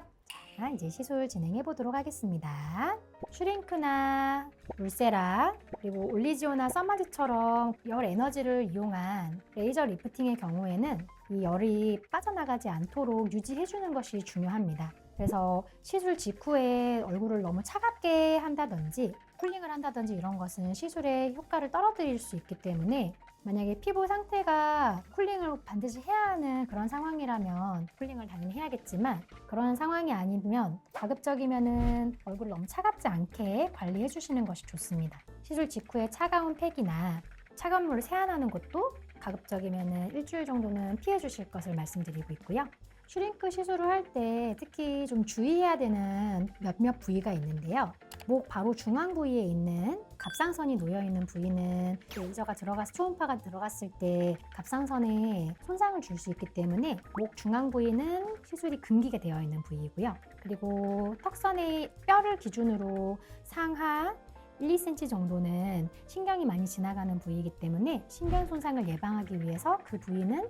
자, 이제 시술 진행해 보도록 하겠습니다. 슈링크나 울세라 그리고 올리지오나 써마디처럼 열 에너지를 이용한 레이저 리프팅의 경우에는 이 열이 빠져나가지 않도록 유지해주는 것이 중요합니다. 그래서 시술 직후에 얼굴을 너무 차갑게 한다든지 쿨링을 한다든지 이런 것은 시술의 효과를 떨어뜨릴 수 있기 때문에 만약에 피부 상태가 쿨링을 반드시 해야 하는 그런 상황이라면 쿨링을 당연히 해야겠지만 그런 상황이 아니면 가급적이면은 얼굴을 너무 차갑지 않게 관리해 주시는 것이 좋습니다. 시술 직후에 차가운 팩이나 차가운 물을 세안하는 것도 가급적이면 일주일 정도는 피해 주실 것을 말씀드리고 있고요. 슈링크 시술을 할 때 특히 좀 주의해야 되는 몇몇 부위가 있는데요. 목 바로 중앙 부위에 있는 갑상선이 놓여 있는 부위는 레이저가 들어가서 초음파가 들어갔을 때 갑상선에 손상을 줄 수 있기 때문에 목 중앙 부위는 시술이 금기가 되어 있는 부위이고요. 그리고 턱선의 뼈를 기준으로 상하 1, 2cm 정도는 신경이 많이 지나가는 부위이기 때문에 신경 손상을 예방하기 위해서 그 부위는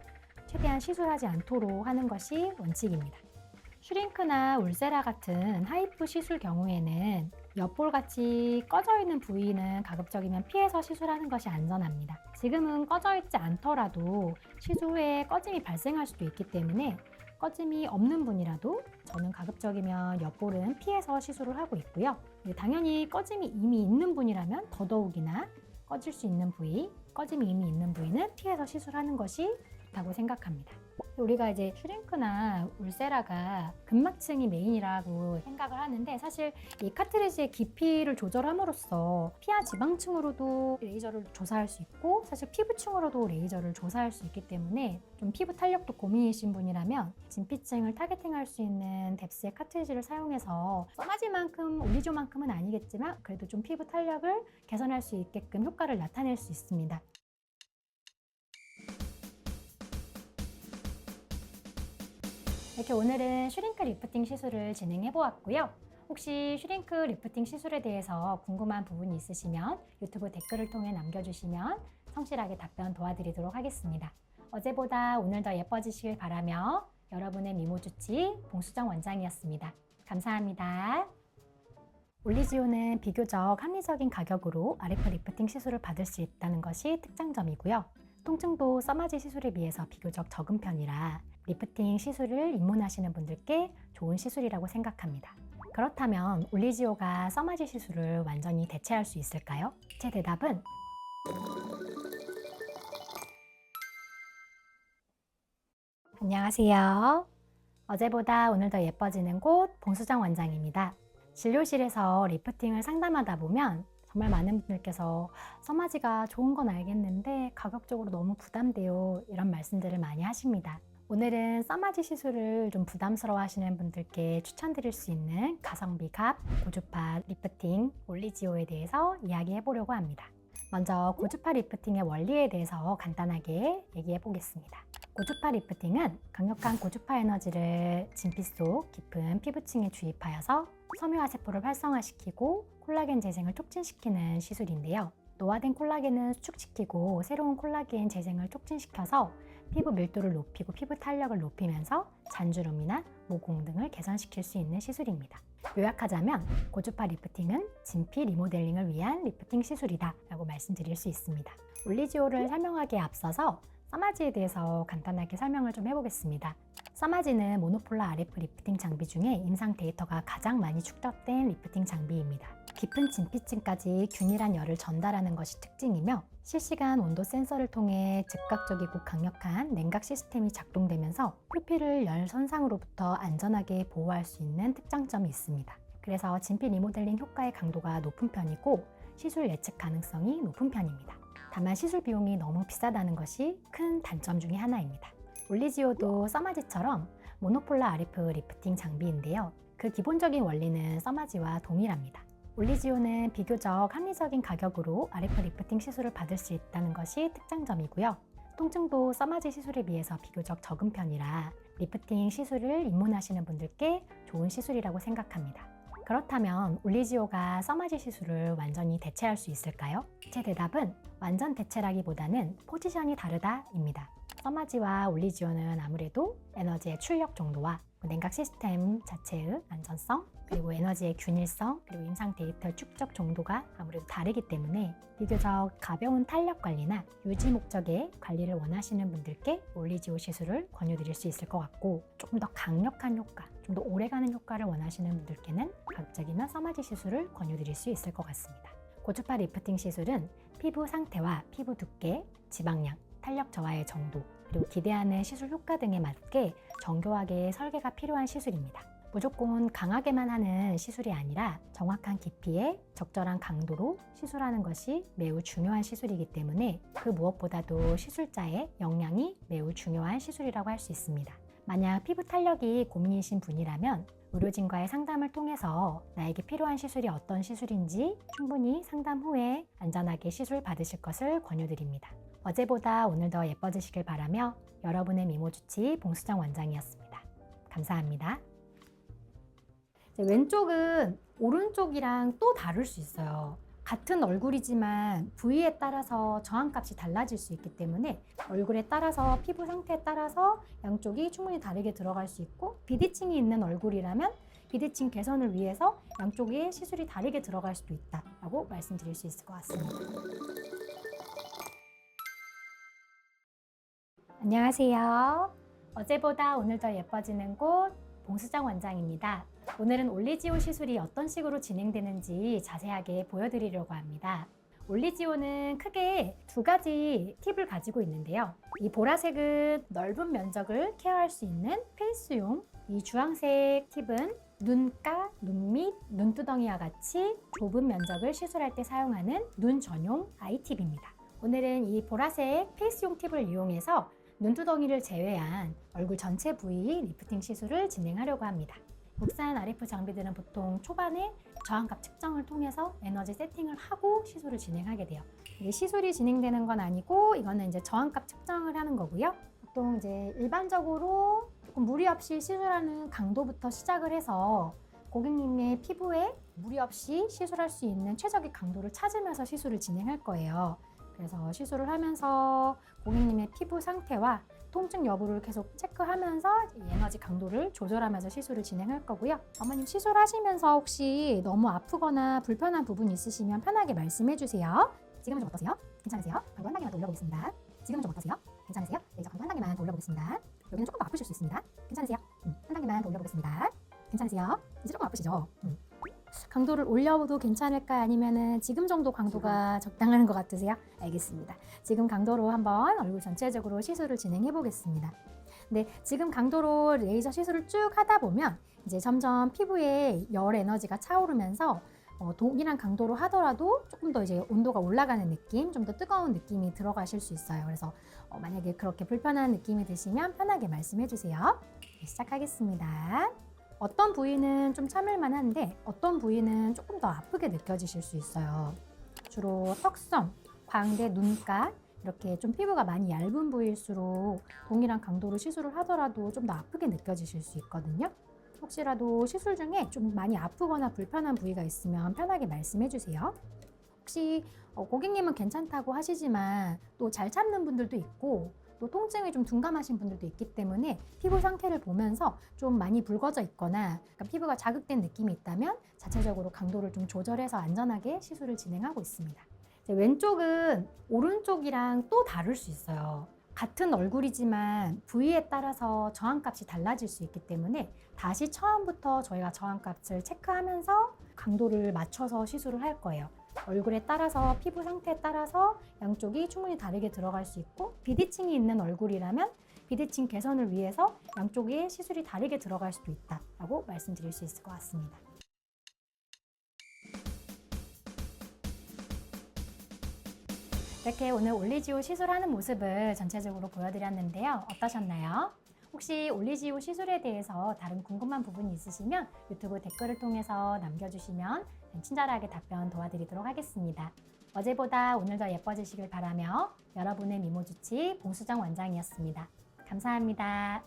최대한 시술하지 않도록 하는 것이 원칙입니다. 슈링크나 울세라 같은 하이프 시술 경우에는 옆볼같이 꺼져 있는 부위는 가급적이면 피해서 시술하는 것이 안전합니다. 지금은 꺼져 있지 않더라도 시술 후에 꺼짐이 발생할 수도 있기 때문에 꺼짐이 없는 분이라도 저는 가급적이면 옆볼은 피해서 시술을 하고 있고요. 당연히 꺼짐이 이미 있는 분이라면 더더욱이나 꺼질 수 있는 부위, 꺼짐이 이미 있는 부위는 피해서 시술하는 것이 좋다고 생각합니다. 우리가 이제 슈링크나 울세라가 근막층이 메인이라고 생각을 하는데 사실 이 카트리지의 깊이를 조절함으로써 피하 지방층으로도 레이저를 조사할 수 있고 사실 피부층으로도 레이저를 조사할 수 있기 때문에 좀 피부 탄력도 고민이신 분이라면 진피층을 타겟팅할 수 있는 뎁스의 카트리지를 사용해서 써마지만큼 올리조만큼은 아니겠지만 그래도 좀 피부 탄력을 개선할 수 있게끔 효과를 나타낼 수 있습니다. 이렇게 오늘은 슈링크 리프팅 시술을 진행해 보았고요. 혹시 슈링크 리프팅 시술에 대해서 궁금한 부분이 있으시면 유튜브 댓글을 통해 남겨주시면 성실하게 답변 도와드리도록 하겠습니다. 어제보다 오늘 더 예뻐지시길 바라며 여러분의 미모주치 봉수정 원장이었습니다. 감사합니다. 올리지오는 비교적 합리적인 가격으로 RF 리프팅 시술을 받을 수 있다는 것이 특장점이고요. 통증도 써마지 시술에 비해서 비교적 적은 편이라 리프팅 시술을 입문하시는 분들께 좋은 시술이라고 생각합니다. 그렇다면 올리지오가 써마지 시술을 완전히 대체할 수 있을까요? 제 대답은 안녕하세요. 어제보다 오늘 더 예뻐지는 곳 봉수정 원장입니다. 진료실에서 리프팅을 상담하다 보면 정말 많은 분들께서 써마지가 좋은 건 알겠는데 가격적으로 너무 부담돼요 이런 말씀들을 많이 하십니다. 오늘은 써마지 시술을 좀 부담스러워 하시는 분들께 추천드릴 수 있는 가성비 값 고주파 리프팅 올리지오에 대해서 이야기해 보려고 합니다. 먼저 고주파 리프팅의 원리에 대해서 간단하게 얘기해 보겠습니다. 고주파 리프팅은 강력한 고주파 에너지를 진피 속 깊은 피부층에 주입하여서 섬유화 세포를 활성화시키고 콜라겐 재생을 촉진시키는 시술인데요. 노화된 콜라겐을 수축시키고 새로운 콜라겐 재생을 촉진시켜서 피부 밀도를 높이고 피부 탄력을 높이면서 잔주름이나 모공 등을 개선시킬 수 있는 시술입니다. 요약하자면 고주파 리프팅은 진피 리모델링을 위한 리프팅 시술이다 라고 말씀드릴 수 있습니다. 올리지오를 설명하기에 앞서서 써마지에 대해서 간단하게 설명을 좀 해보겠습니다. 써마지는 모노폴라 RF 리프팅 장비 중에 임상 데이터가 가장 많이 축적된 리프팅 장비입니다. 깊은 진피층까지 균일한 열을 전달하는 것이 특징이며 실시간 온도 센서를 통해 즉각적이고 강력한 냉각 시스템이 작동되면서 표피를 열 손상으로부터 안전하게 보호할 수 있는 특장점이 있습니다. 그래서 진피 리모델링 효과의 강도가 높은 편이고 시술 예측 가능성이 높은 편입니다. 다만 시술 비용이 너무 비싸다는 것이 큰 단점 중에 하나입니다. 올리지오도 써마지처럼 모노폴라 RF 리프팅 장비인데요. 그 기본적인 원리는 써마지와 동일합니다. 올리지오는 비교적 합리적인 가격으로 RF 리프팅 시술을 받을 수 있다는 것이 특장점이고요. 통증도 써마지 시술에 비해서 비교적 적은 편이라 리프팅 시술을 입문하시는 분들께 좋은 시술이라고 생각합니다. 그렇다면 올리지오가 써마지 시술을 완전히 대체할 수 있을까요? 제 대답은 완전 대체라기보다는 포지션이 다르다입니다. 써마지와 올리지오는 아무래도 에너지의 출력 정도와 냉각 시스템 자체의 안전성, 그리고 에너지의 균일성, 그리고 임상 데이터 축적 정도가 아무래도 다르기 때문에 비교적 가벼운 탄력 관리나 유지 목적의 관리를 원하시는 분들께 올리지오 시술을 권유드릴 수 있을 것 같고, 조금 더 강력한 효과, 좀 더 오래가는 효과를 원하시는 분들께는 가급적이면 써마지 시술을 권유드릴 수 있을 것 같습니다. 고주파 리프팅 시술은 피부 상태와 피부 두께, 지방량, 탄력 저하의 정도, 그리고 기대하는 시술 효과 등에 맞게 정교하게 설계가 필요한 시술입니다. 무조건 강하게만 하는 시술이 아니라 정확한 깊이에 적절한 강도로 시술하는 것이 매우 중요한 시술이기 때문에 그 무엇보다도 시술자의 역량이 매우 중요한 시술이라고 할 수 있습니다. 만약 피부 탄력이 고민이신 분이라면 의료진과의 상담을 통해서 나에게 필요한 시술이 어떤 시술인지 충분히 상담 후에 안전하게 시술 받으실 것을 권유드립니다. 어제보다 오늘 더 예뻐지시길 바라며 여러분의 미모주치 봉수정 원장이었습니다. 감사합니다. 왼쪽은 오른쪽이랑 또 다를 수 있어요. 같은 얼굴이지만 부위에 따라서 저항값이 달라질 수 있기 때문에 얼굴에 따라서 피부 상태에 따라서 양쪽이 충분히 다르게 들어갈 수 있고 비대칭이 있는 얼굴이라면 비대칭 개선을 위해서 양쪽의 시술이 다르게 들어갈 수도 있다라고 말씀드릴 수 있을 것 같습니다. 안녕하세요. 어제보다 오늘 더 예뻐지는 곳 봉수정 원장입니다. 오늘은 올리지오 시술이 어떤 식으로 진행되는지 자세하게 보여드리려고 합니다. 올리지오는 크게 두 가지 팁을 가지고 있는데요. 이 보라색은 넓은 면적을 케어할 수 있는 페이스용, 이 주황색 팁은 눈가, 눈밑, 눈두덩이와 같이 좁은 면적을 시술할 때 사용하는 눈 전용 아이팁입니다. 오늘은 이 보라색 페이스용 팁을 이용해서 눈두덩이를 제외한 얼굴 전체 부위 리프팅 시술을 진행하려고 합니다. 국산 RF 장비들은 보통 초반에 저항값 측정을 통해서 에너지 세팅을 하고 시술을 진행하게 돼요. 이게 시술이 진행되는 건 아니고 이거는 이제 저항값 측정을 하는 거고요. 보통 이제 일반적으로 조금 무리 없이 시술하는 강도부터 시작을 해서 고객님의 피부에 무리 없이 시술할 수 있는 최적의 강도를 찾으면서 시술을 진행할 거예요. 그래서 시술을 하면서 고객님의 피부 상태와 통증 여부를 계속 체크하면서 에너지 강도를 조절하면서 시술을 진행할 거고요. 어머님 시술하시면서 혹시 너무 아프거나 불편한 부분이 있으시면 편하게 말씀해 주세요. 지금은 좀 어떠세요? 괜찮으세요? 강도 한 단계만 더 올려보겠습니다. 지금은 좀 어떠세요? 괜찮으세요? 네, 이제 강도 한 단계만 더 올려보겠습니다. 여기는 조금 더 아프실 수 있습니다. 괜찮으세요? 한 단계만 더 올려보겠습니다. 괜찮으세요? 이제 조금 아프시죠? 강도를 올려도 괜찮을까요? 아니면은 지금 정도 강도가 적당한 것 같으세요? 알겠습니다. 지금 강도로 한번 얼굴 전체적으로 시술을 진행해 보겠습니다. 근데 지금 강도로 레이저 시술을 쭉 하다 보면 이제 점점 피부에 열 에너지가 차오르면서 동일한 강도로 하더라도 조금 더 이제 온도가 올라가는 느낌, 좀 더 뜨거운 느낌이 들어가실 수 있어요. 그래서 만약에 그렇게 불편한 느낌이 드시면 편하게 말씀해 주세요. 네, 시작하겠습니다. 어떤 부위는 좀 참을만 한데 어떤 부위는 조금 더 아프게 느껴지실 수 있어요. 주로 턱선, 광대, 눈가 이렇게 좀 피부가 많이 얇은 부위일수록 동일한 강도로 시술을 하더라도 좀 더 아프게 느껴지실 수 있거든요. 혹시라도 시술 중에 좀 많이 아프거나 불편한 부위가 있으면 편하게 말씀해 주세요. 혹시 고객님은 괜찮다고 하시지만 또 잘 참는 분들도 있고 또 통증이 좀 둔감하신 분들도 있기 때문에 피부 상태를 보면서 좀 많이 붉어져 있거나 그러니까 피부가 자극된 느낌이 있다면 자체적으로 강도를 좀 조절해서 안전하게 시술을 진행하고 있습니다. 왼쪽은 오른쪽이랑 또 다를 수 있어요. 같은 얼굴이지만 부위에 따라서 저항값이 달라질 수 있기 때문에 다시 처음부터 저희가 저항값을 체크하면서 강도를 맞춰서 시술을 할 거예요. 얼굴에 따라서 피부 상태에 따라서 양쪽이 충분히 다르게 들어갈 수 있고 비대칭이 있는 얼굴이라면 비대칭 개선을 위해서 양쪽의 시술이 다르게 들어갈 수도 있다라고 말씀드릴 수 있을 것 같습니다. 이렇게 오늘 올리지오 시술하는 모습을 전체적으로 보여드렸는데요. 어떠셨나요? 혹시 올리지오 시술에 대해서 다른 궁금한 부분이 있으시면 유튜브 댓글을 통해서 남겨주시면 친절하게 답변 도와드리도록 하겠습니다. 어제보다 오늘 더 예뻐지시길 바라며 여러분의 미모주치 봉수정 원장이었습니다. 감사합니다.